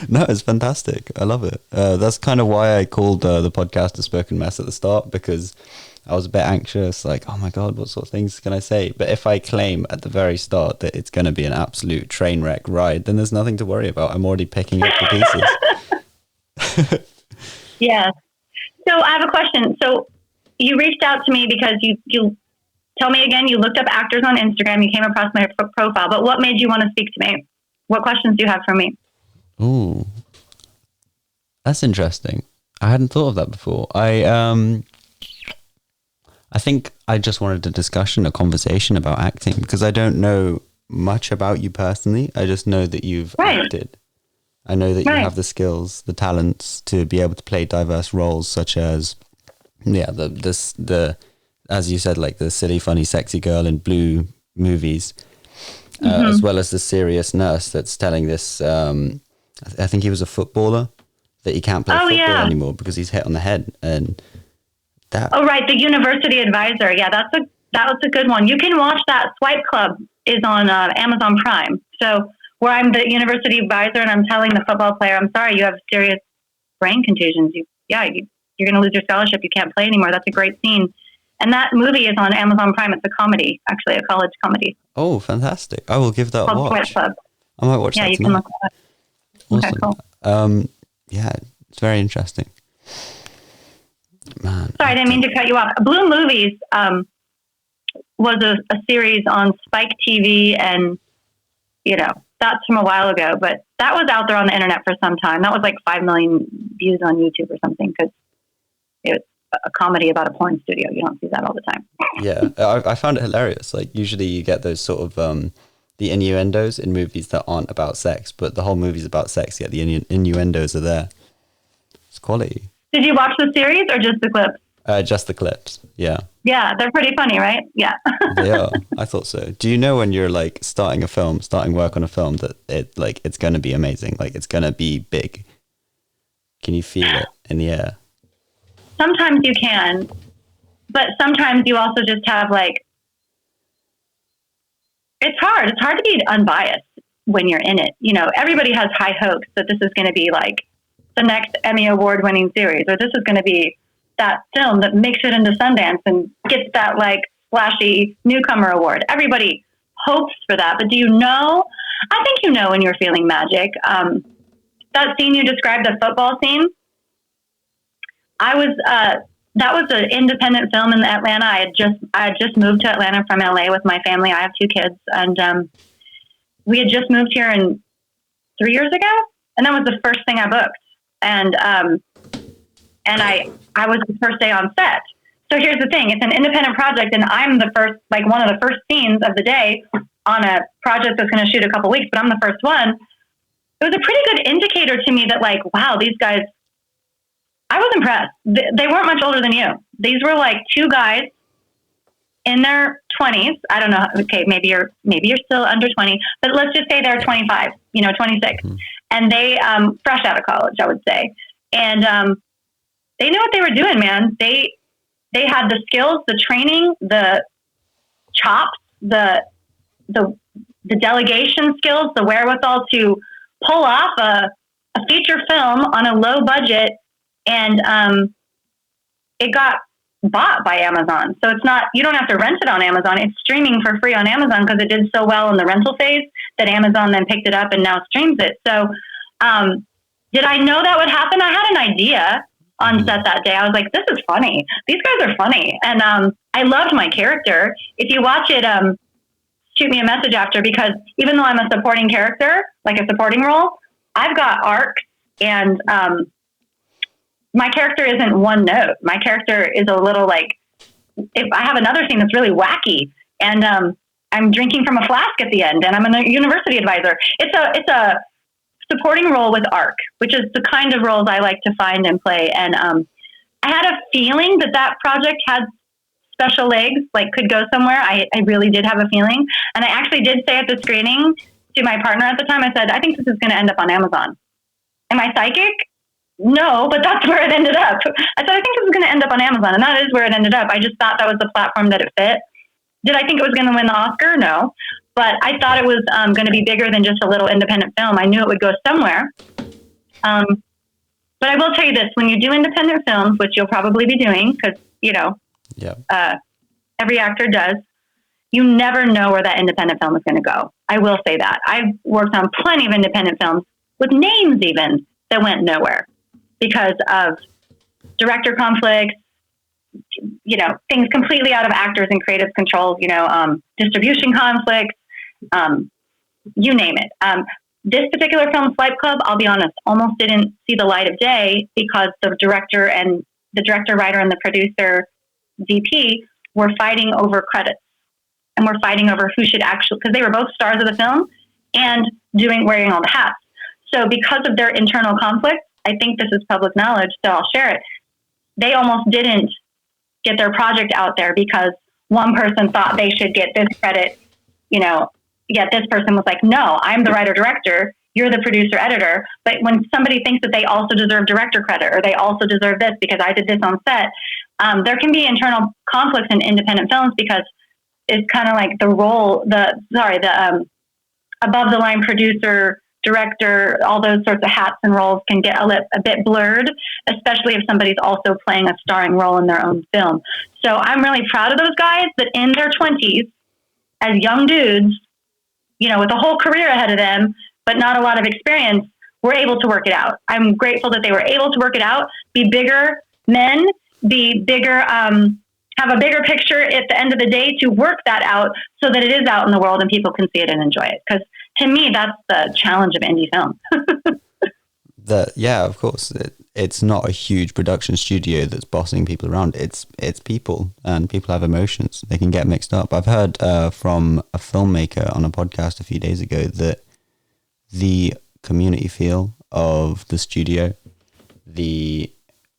No, it's fantastic. I love it. That's kind of why I called the podcast a spoken mess at the start, because I was a bit anxious, like, oh my God, what sort of things can I say? But if I claim at the very start that it's going to be an absolute train wreck ride, then there's nothing to worry about. I'm already picking up the pieces. Yeah. So I have a question. So you reached out to me because you tell me again, you looked up actors on Instagram, you came across my profile, but what made you want to speak to me? What questions do you have for me? Ooh, that's interesting. I hadn't thought of that before. I think I just wanted a conversation about acting, because I don't know much about you personally. I just know that you've acted. I know that you have the skills, the talents to be able to play diverse roles, such as, the as you said, like the silly, funny, sexy girl in Blue movies, as well as the serious nurse that's telling this. I think he was a footballer, that he can't play football anymore because he's hit on the head, and that. Oh right, the university advisor. Yeah, that was a good one. You can watch that. Swipe Club is on Amazon Prime. So where I'm the university advisor and I'm telling the football player, I'm sorry, you have serious brain contusions. You're going to lose your scholarship. You can't play anymore. That's a great scene. And that movie is on Amazon Prime. It's a comedy, actually, a college comedy. Oh, fantastic. I will give that a watch. Swipe Club. I might watch that you tonight. can look at it. Awesome. Okay, cool. Yeah, it's very interesting. Man. Sorry, I didn't mean to cut you off. Blue Movies was a series on Spike TV, and, that's from a while ago, but that was out there on the internet for some time. That was like 5 million views on YouTube or something, because it was a comedy about a porn studio. You don't see that all the time. Yeah, I found it hilarious. Like, usually you get those sort of the innuendos in movies that aren't about sex, but the whole movie's about sex, yet the innuendos are there. It's quality. Did you watch the series or just the clips? Just the clips, yeah. Yeah, they're pretty funny, right? Yeah. They are. I thought so. Do you know when you're like starting work on a film, that it's going to be amazing, like it's going to be big? Can you feel it in the air? Sometimes you can, but sometimes you also just have it's hard. It's hard to be unbiased when you're in it. Everybody has high hopes that this is going to be like the next Emmy Award winning series, or this is going to be that film that makes it into Sundance and gets that flashy newcomer award. Everybody hopes for that, but do you know? I think you know when you're feeling magic. That scene you described, the football scene, that was an independent film in Atlanta. I had just moved to Atlanta from LA with my family. I have 2 kids, and we had just moved here 3 years ago, and that was the first thing I booked. And I was the first day on set. So here's the thing: it's an independent project, and I'm the first, one of the first scenes of the day on a project that's going to shoot a couple weeks. But I'm the first one. It was a pretty good indicator to me that, wow, these guys. I was impressed. They weren't much older than you. These were 2 guys in their 20s. I don't know. Okay, maybe you're still under 20, but let's just say they're 25, 26, mm-hmm. And they fresh out of college, I would say, and they knew what they were doing, man. They had the skills, the training, the chops, the delegation skills, the wherewithal to pull off a feature film on a low budget. And it got bought by Amazon. So you don't have to rent it on Amazon. It's streaming for free on Amazon because it did so well in the rental phase that Amazon then picked it up and now streams it. So did I know that would happen? I had an idea on set that day. I was like, this is funny. These guys are funny. And I loved my character. If you watch it, shoot me a message after, because even though I'm a supporting character, like a supporting role, I've got arcs, and my character isn't one note. My character is a little if I have another scene that's really wacky, and I'm drinking from a flask at the end, and I'm a university advisor. It's a supporting role with arc, which is the kind of roles I like to find and play. And I had a feeling that project had special legs, could go somewhere. I really did have a feeling. And I actually did say at the screening to my partner at the time, I said, I think this is going to end up on Amazon. Am I psychic? no, but that's where it ended up. I said, I think it was going to end up on Amazon, and that is where it ended up. I just thought that was the platform that it fit. Did I think it was going to win the Oscar? No. But I thought it was going to be bigger than just a little independent film. I knew it would go somewhere. But I will tell you this, when you do independent films, which you'll probably be doing, because, every actor does, you never know where that independent film is going to go. I will say that. I've worked on plenty of independent films with names even that went nowhere because of director conflicts, things completely out of actors and creative controls, distribution conflicts, you name it. This particular film, Swipe Club, I'll be honest, almost didn't see the light of day because the director, writer, and the producer, DP, were fighting over credits. And we're fighting over who should actually, because they were both stars of the film and wearing all the hats. So because of their internal conflict, I think this is public knowledge, so I'll share it. They almost didn't get their project out there because one person thought they should get this credit, yet this person was like, no, I'm the writer director, you're the producer editor. But when somebody thinks that they also deserve director credit or they also deserve this because I did this on set, there can be internal conflicts in independent films because it's kind of like the above the line producer, director, all those sorts of hats and roles can get a bit blurred, especially if somebody's also playing a starring role in their own film. So I'm really proud of those guys that in their 20s, as young dudes, with a whole career ahead of them, but not a lot of experience, were able to work it out. I'm grateful that they were able to work it out, be bigger men, be bigger, have a bigger picture at the end of the day to work that out so that it is out in the world and people can see it and enjoy it. Because to me, that's the challenge of indie film. Of course. It's not a huge production studio that's bossing people around. It's people, and people have emotions. They can get mixed up. I've heard from a filmmaker on a podcast a few days ago that the community feel of the studio,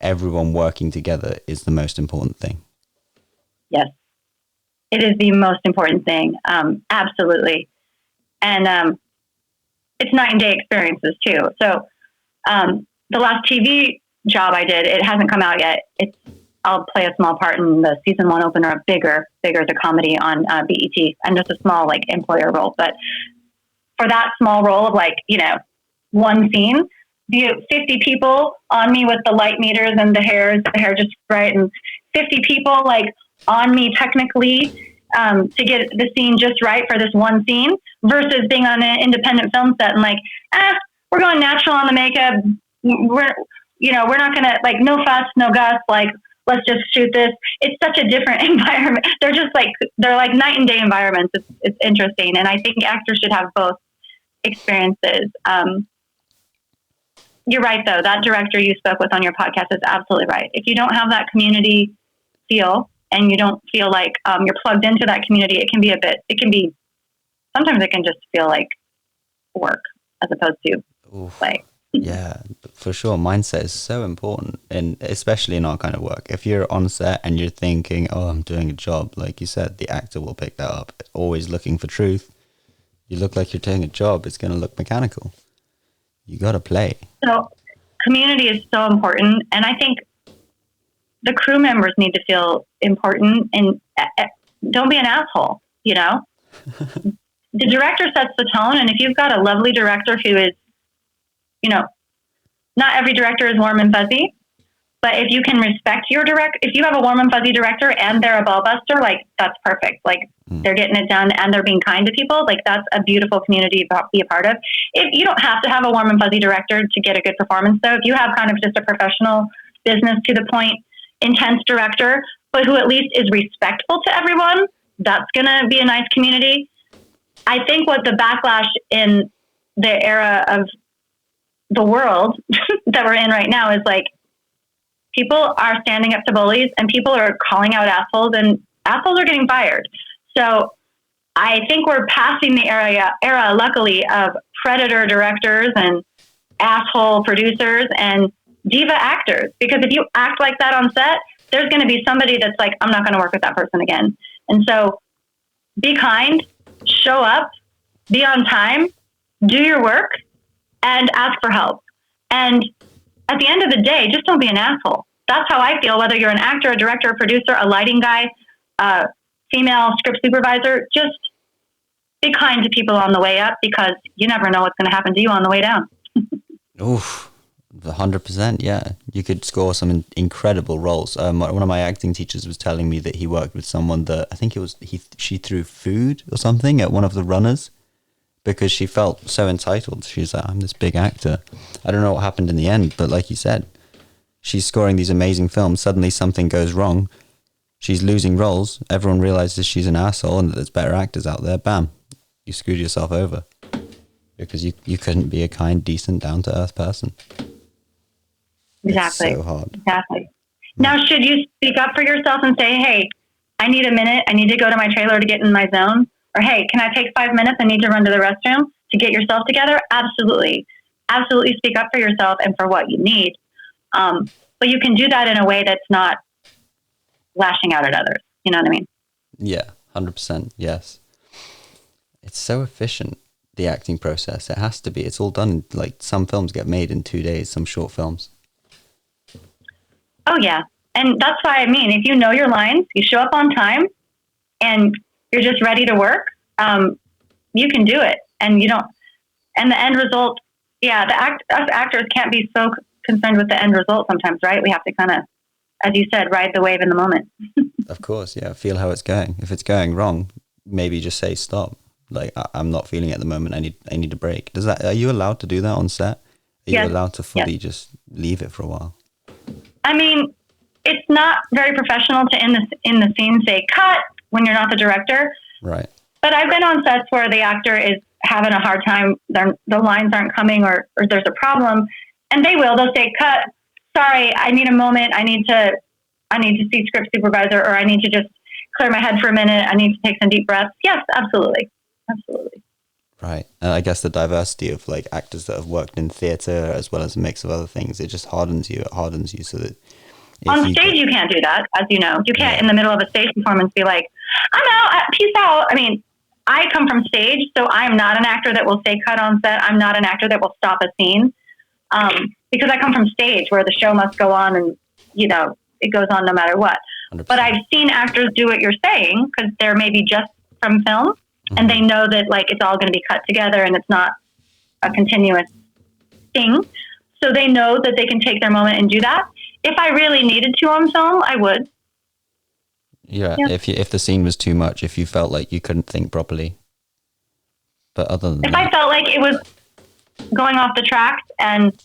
everyone working together is the most important thing. Yes, it is the most important thing. Absolutely. And it's night and day experiences too. So the last TV job I did, it hasn't come out yet. I'll play a small part in the season 1 opener of Bigger, the comedy on BET, and just a small employer role. But for that small role of one scene, 50 people on me with the light meters and the hair just right, and 50 people on me technically to get the scene just right for this one scene versus being on an independent film set and we're going natural on the makeup. We're not gonna no fuss, no guss, let's just shoot this. It's such a different environment. They're just they're night and day environments. It's interesting. And I think actors should have both experiences. You're right though. That director you spoke with on your podcast is absolutely right. If you don't have that community feel and you don't feel like you're plugged into that community, sometimes it can just feel like work as opposed to play. Yeah, for sure. Mindset is so important, and especially in our kind of work. If you're on set and you're thinking, oh, I'm doing a job, like you said, the actor will pick that up. Always looking for truth. You look like you're doing a job, it's going to look mechanical. You got to play. So community is so important. And I think the crew members need to feel important and don't be an asshole, The director sets the tone. And if you've got a lovely director who is, not every director is warm and fuzzy, but if you can respect your if you have a warm and fuzzy director and they're a ball buster, that's perfect. They're getting it done and they're being kind to people. That's a beautiful community to be a part of. If you don't have to have a warm and fuzzy director to get a good performance though, if you have kind of just a professional business to the point, intense director, but who at least is respectful to everyone, that's going to be a nice community. I think what the backlash in the era of the world that we're in right now is people are standing up to bullies and people are calling out assholes and assholes are getting fired. So I think we're passing the era luckily of predator directors and asshole producers and diva actors, because if you act like that on set, there's going to be somebody that's I'm not going to work with that person again. And so be kind, show up, be on time, do your work, and ask for help. And at the end of the day, just don't be an asshole. That's how I feel, whether you're an actor, a director, a producer, a lighting guy, female script supervisor, just be kind to people on the way up, because you never know what's going to happen to you on the way down. Oof, 100%. Yeah, you could score some incredible roles. One of my acting teachers was telling me that he worked with someone that I think she threw food or something at one of the runners because she felt so entitled. She's like, I'm this big actor. I don't know what happened in the end, but like you said, she's scoring these amazing films. Suddenly something goes wrong. She's losing roles. Everyone realizes she's an asshole and that there's better actors out there. Bam, you screwed yourself over. Because you couldn't be a kind, decent, down-to-earth person. Exactly. It's so hard. Exactly. Now, should you speak up for yourself and say, hey, I need a minute. I need to go to my trailer to get in my zone. Or, hey, can I take 5 minutes? I need to run to the restroom to get yourself together. Absolutely. Absolutely speak up for yourself and for what you need. But you can do that in a way that's not lashing out at others. You know what I mean? Yeah, 100%. Yes. It's so efficient. The acting process, it has to be. It's all done, like some films get made in 2 days, some short films. Oh yeah. And that's why, I mean, if you know your lines, you show up on time and you're just ready to work, you can do it. And you don't, and the end result, yeah, us actors can't be so concerned with the end result sometimes, right? We have to kind of, as you said, ride the wave in the moment. Of course. Yeah. Feel how it's going. If it's going wrong, maybe just say stop. Like, I'm not feeling it at the moment. I need a break. Are you allowed to do that on set? Are you allowed to fully just leave it for a while? I mean, it's not very professional to in the scene say cut when you're not the director. Right. But I've been on sets where the actor is having a hard time. The lines aren't coming, or there's a problem, and they'll say cut. Sorry, I need a moment. I need to see script supervisor, or I need to just clear my head for a minute. I need to take some deep breaths. Yes, absolutely. Absolutely. Right. And I guess the diversity of like actors that have worked in theatre as well as a mix of other things, it just hardens you. It hardens you so that on stage you can't do that, as you know. You can't in the middle of a stage performance be like, I'm out, peace out. I mean, I come from stage, so I'm not an actor that will say cut on set. I'm not an actor that will stop a scene, because I come from stage where the show must go on, and it goes on no matter what. 100%. But I've seen actors do what you're saying, because they're maybe just from film. And they know that like it's all going to be cut together and it's not a continuous thing. So they know that they can take their moment and do that. If I really needed to on film, I would. Yeah. If the scene was too much, if you felt like you couldn't think properly. But other than if I felt like it was going off the tracks and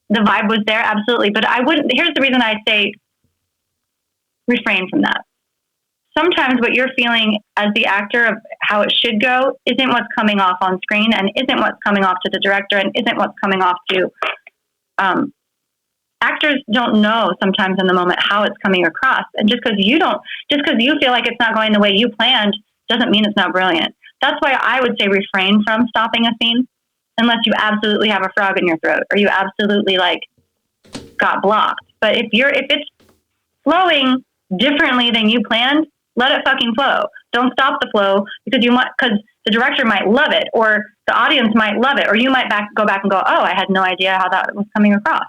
the vibe was there, absolutely. But I wouldn't. Here's the reason I say refrain from that. Sometimes what you're feeling as the actor of how it should go isn't what's coming off on screen, and isn't what's coming off to the director, and isn't what's coming off to actors don't know sometimes in the moment how it's coming across. And just because you feel like it's not going the way you planned doesn't mean it's not brilliant. That's why I would say refrain from stopping a scene unless you absolutely have a frog in your throat or you absolutely like got blocked. But if it's flowing differently than you planned, let it fucking flow. Don't stop the flow because the director might love it, or the audience might love it, or you might go back and go, oh, I had no idea how that was coming across,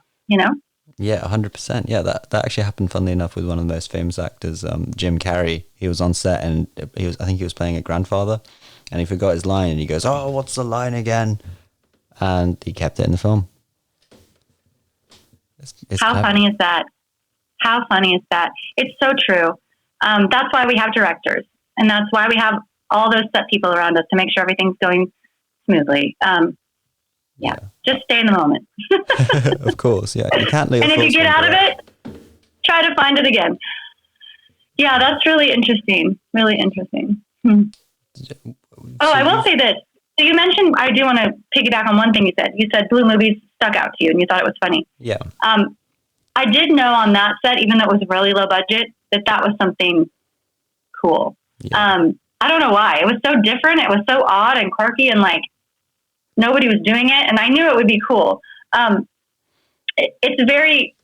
Yeah, 100%. Yeah, that actually happened, funnily enough, with one of the most famous actors, Jim Carrey. He was on set and I think he was playing a grandfather, and he forgot his line and he goes, oh, what's the line again? And he kept it in the film. How funny is that? How funny is that? It's so true. That's why we have directors, and that's why we have all those set people around us to make sure everything's going smoothly. Just stay in the moment. Of course, yeah. You can't leave. And if you get out of it, try to find it again. Yeah, that's really interesting. Really interesting. Oh, I will say this. So you mentioned, I do want to piggyback on one thing you said. You said blue movies stuck out to you and you thought it was funny. Yeah. I did know on that set, even though it was really low budget, that was something cool. Yeah. I don't know why. It was so different. It was so odd and quirky and like nobody was doing it. And I knew it would be cool. It's very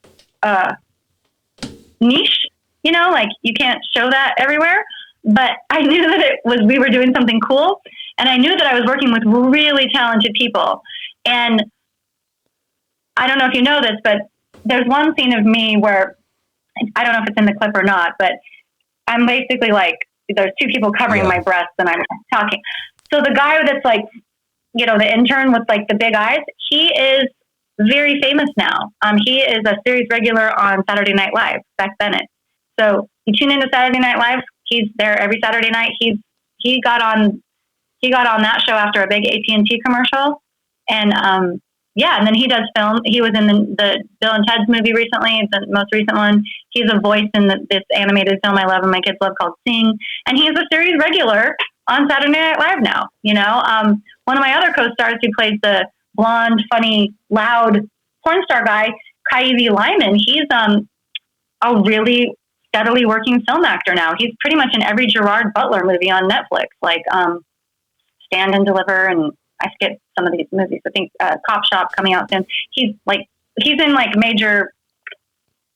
niche, like you can't show that everywhere. But I knew that we were doing something cool. And I knew that I was working with really talented people. And I don't know if you know this, but there's one scene of me where I don't know if it's in the clip or not, but I'm basically like, there's two people covering my breasts and I'm talking. So the guy that's like, the intern with like the big eyes, he is very famous now. He is a series regular on Saturday Night Live, Beck Bennett. So you tune into Saturday Night Live, he's there every Saturday night. He got on that show after a big AT&T commercial. And, and then he does film. He was in the Bill and Ted's movie recently, the most recent one. He's a voice in this animated film I love and my kids love called Sing. And he's a series regular on Saturday Night Live now. One of my other co-stars who plays the blonde, funny, loud porn star guy, Kaivi Lyman, he's a really steadily working film actor now. He's pretty much in every Gerard Butler movie on Netflix, like Stand and Deliver, and I skipped some of these movies. I think Cop Shop coming out soon. He's in like major,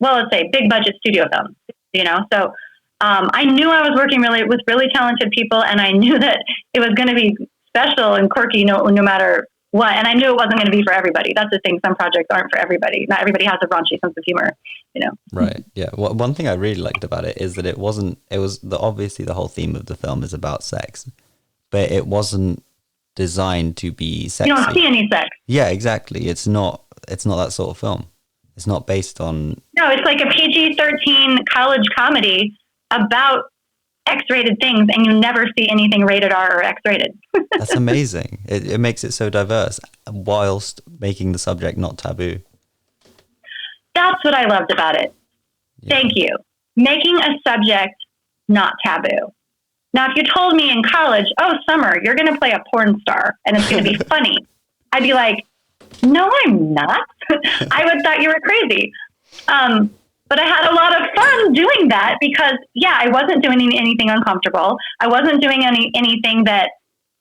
let's say big budget studio films, So I knew I was working with really talented people, and I knew that it was going to be special and quirky, no matter what. And I knew it wasn't going to be for everybody. That's the thing. Some projects aren't for everybody. Not everybody has a raunchy sense of humor, Right. Yeah. Well, one thing I really liked about it is that it was obviously the whole theme of the film is about sex, but it wasn't designed to be sexy. You don't see any sex. Yeah, exactly. It's not that sort of film. It's not based on... No, it's like a PG-13 college comedy about X-rated things, and you never see anything rated R or X-rated. That's amazing. It makes it so diverse whilst making the subject not taboo. That's what I loved about it. Yeah. Thank you. Making a subject not taboo. Now, if you told me in college, oh, Summer, you're going to play a porn star and it's going to be funny, I'd be like, no, I'm not. I would thought you were crazy. But I had a lot of fun doing that because, I wasn't doing anything uncomfortable. I wasn't doing anything that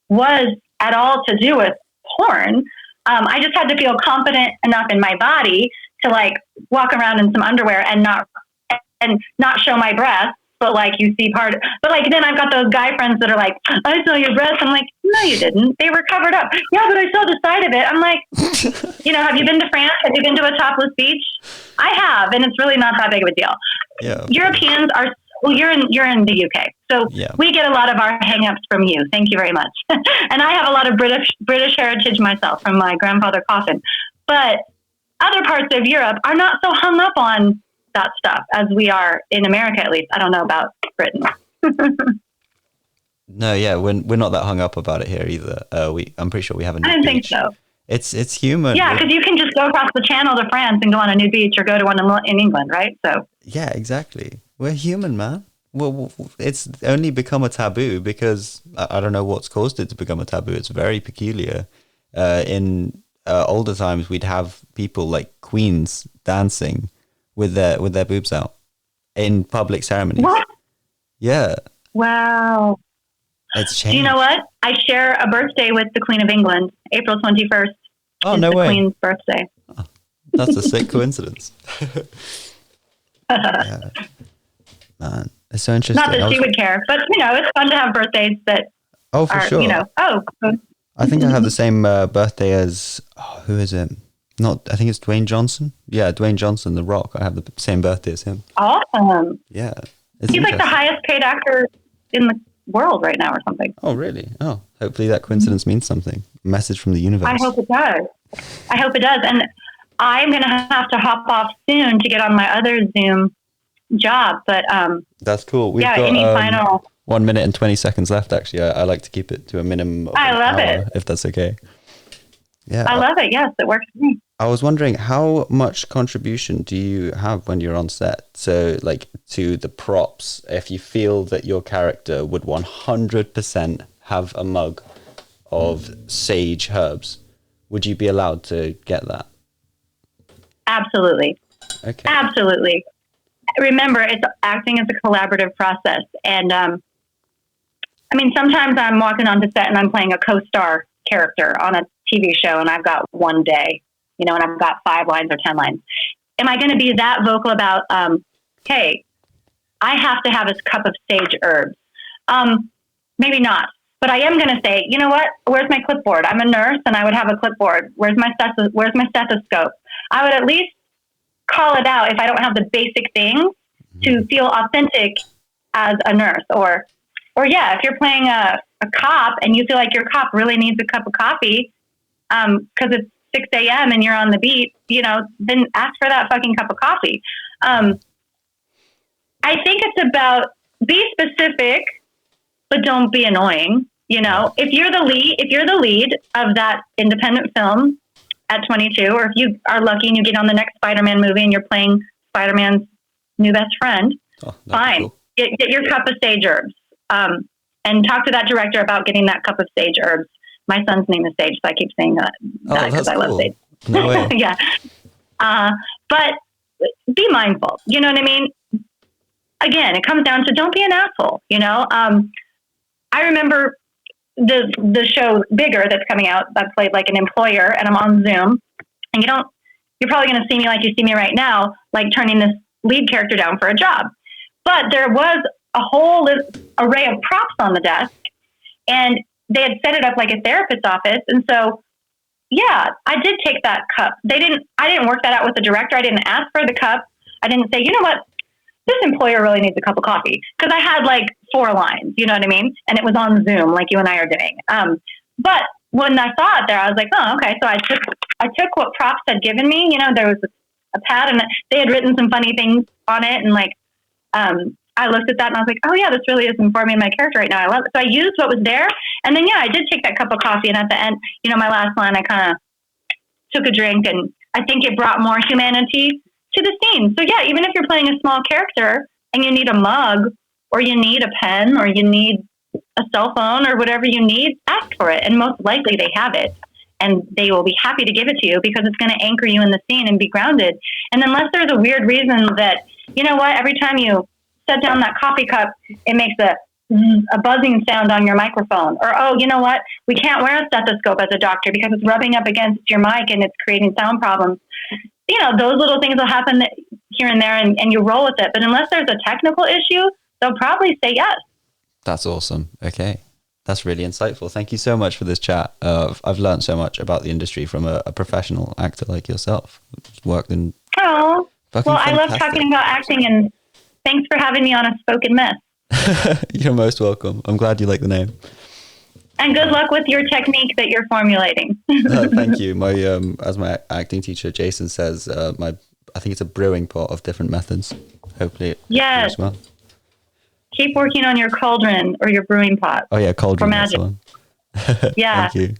was at all to do with porn. I just had to feel confident enough in my body to like walk around in some underwear and not show my breasts. But like you see but like then I've got those guy friends that are like, I saw your breasts. I'm like, no, you didn't. They were covered up. Yeah, but I saw the side of it. I'm like, have you been to France? Have you been to a topless beach? I have, and it's really not that big of a deal. Yeah. Europeans are. Well, you're in the UK, so we get a lot of our hang-ups from you. Thank you very much. And I have a lot of British heritage myself from my grandfather Coffin, but other parts of Europe are not so hung up on that stuff as we are in America, at least. I don't know about Britain. No, yeah, we're not that hung up about it here either. I'm pretty sure we have a new I didn't beach. think so. It's human. Yeah, because you can just go across the channel to France and go on a new beach or go to one in England, right? So yeah, exactly. We're human, man. Well, it's only become a taboo because I don't know what's caused it to become a taboo. It's very peculiar. In older times, we'd have people like queens dancing with their boobs out in public ceremonies. What? Yeah. Wow. It's changed. Do you know what? I share a birthday with the Queen of England. April 21st. Oh, is no the way. Queen's birthday. Oh, that's a sick coincidence. Yeah. Man, it's so interesting. Not that she would care, but it's fun to have birthdays that for sure. I think I have the same birthday as who is it? I think it's Dwayne Johnson. Yeah, Dwayne Johnson, The Rock. I have the same birthday as him. Awesome. Yeah. He's like the highest paid actor in the world right now or something. Oh, really? Oh, hopefully that coincidence means something. A message from the universe. I hope it does. And I'm going to have to hop off soon to get on my other Zoom job. But that's cool. We've got any final 1 minute and 20 seconds left, actually. I like to keep it to a minimum of I love an hour, it. if that's okay. Yeah, I love it. Yes, it works for me. I was wondering, how much contribution do you have when you're on set? So, like, to the props, if you feel that your character would 100% have a mug of sage herbs, would you be allowed to get that? Absolutely. Okay. Absolutely. Remember, it's acting is a collaborative process. And, sometimes I'm walking onto set and I'm playing a co-star character on a TV show and I've got one day, and I've got 5 lines or 10 lines. Am I going to be that vocal about, hey, I have to have this cup of sage herbs? Maybe not. But I am going to say, you know what? Where's my clipboard? I'm a nurse and I would have a clipboard. Where's my stethoscope? I would at least call it out if I don't have the basic things to feel authentic as a nurse. Or yeah, if you're playing a cop and you feel like your cop really needs a cup of coffee because it's 6 a.m. and you're on the beat, then ask for that fucking cup of coffee. I think it's about be specific, but don't be annoying. If you're the lead of that independent film at 22, or if you are lucky and you get on the next Spider-Man movie and you're playing Spider-Man's new best friend, fine. Cool. Get your cup of sage herbs. And talk to that director about getting that cup of sage herbs. My son's name is Sage, so I keep saying that because I love sage. No way. Yeah. But be mindful. You know what I mean? Again, it comes down to don't be an asshole. I remember the show Bigger that's coming out. I played like an employer, and I'm on Zoom, and you're probably going to see me like you see me right now, like turning this lead character down for a job. But there was a whole array of props on the desk, and they had set it up like a therapist's office. And so, yeah, I did take that cup. I didn't work that out with the director. I didn't ask for the cup. I didn't say, you know what, this employer really needs a cup of coffee. Cause I had like 4 lines, you know what I mean? And it was on Zoom like you and I are doing. But when I saw it there, I was like, oh, okay. So I took what props had given me, there was a pad and they had written some funny things on it. And like, I looked at that and I was like, oh yeah, this really is informing my character right now. I love it. So I used what was there. And then, yeah, I did take that cup of coffee. And at the end, my last line, I kind of took a drink and I think it brought more humanity to the scene. So yeah, even if you're playing a small character and you need a mug or you need a pen or you need a cell phone or whatever you need, ask for it. And most likely they have it and they will be happy to give it to you because it's going to anchor you in the scene and be grounded. And unless there's a weird reason that, every time you set down that coffee cup, it makes a buzzing sound on your microphone. Or, oh, you know what? We can't wear a stethoscope as a doctor because it's rubbing up against your mic and it's creating sound problems. Those little things will happen here and there and you roll with it. But unless there's a technical issue, they'll probably say yes. That's awesome. Okay. That's really insightful. Thank you so much for this chat. I've learned so much about the industry from a professional actor like yourself. Worked in... Oh, well, I love talking about acting and thanks for having me on A Spoken Myth. You're most welcome. I'm glad you like the name. And good luck with your technique that you're formulating. Thank you. My as my acting teacher Jason says, I think it's a brewing pot of different methods. Hopefully it yes. Well. Keep working on your cauldron or your brewing pot. Oh yeah, cauldron. For magic. One. Yeah. Thank you.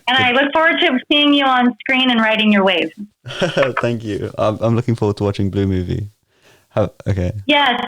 And I look forward to seeing you on screen and riding your wave. Thank you. I'm looking forward to watching Blue Movie. Okay. Yes.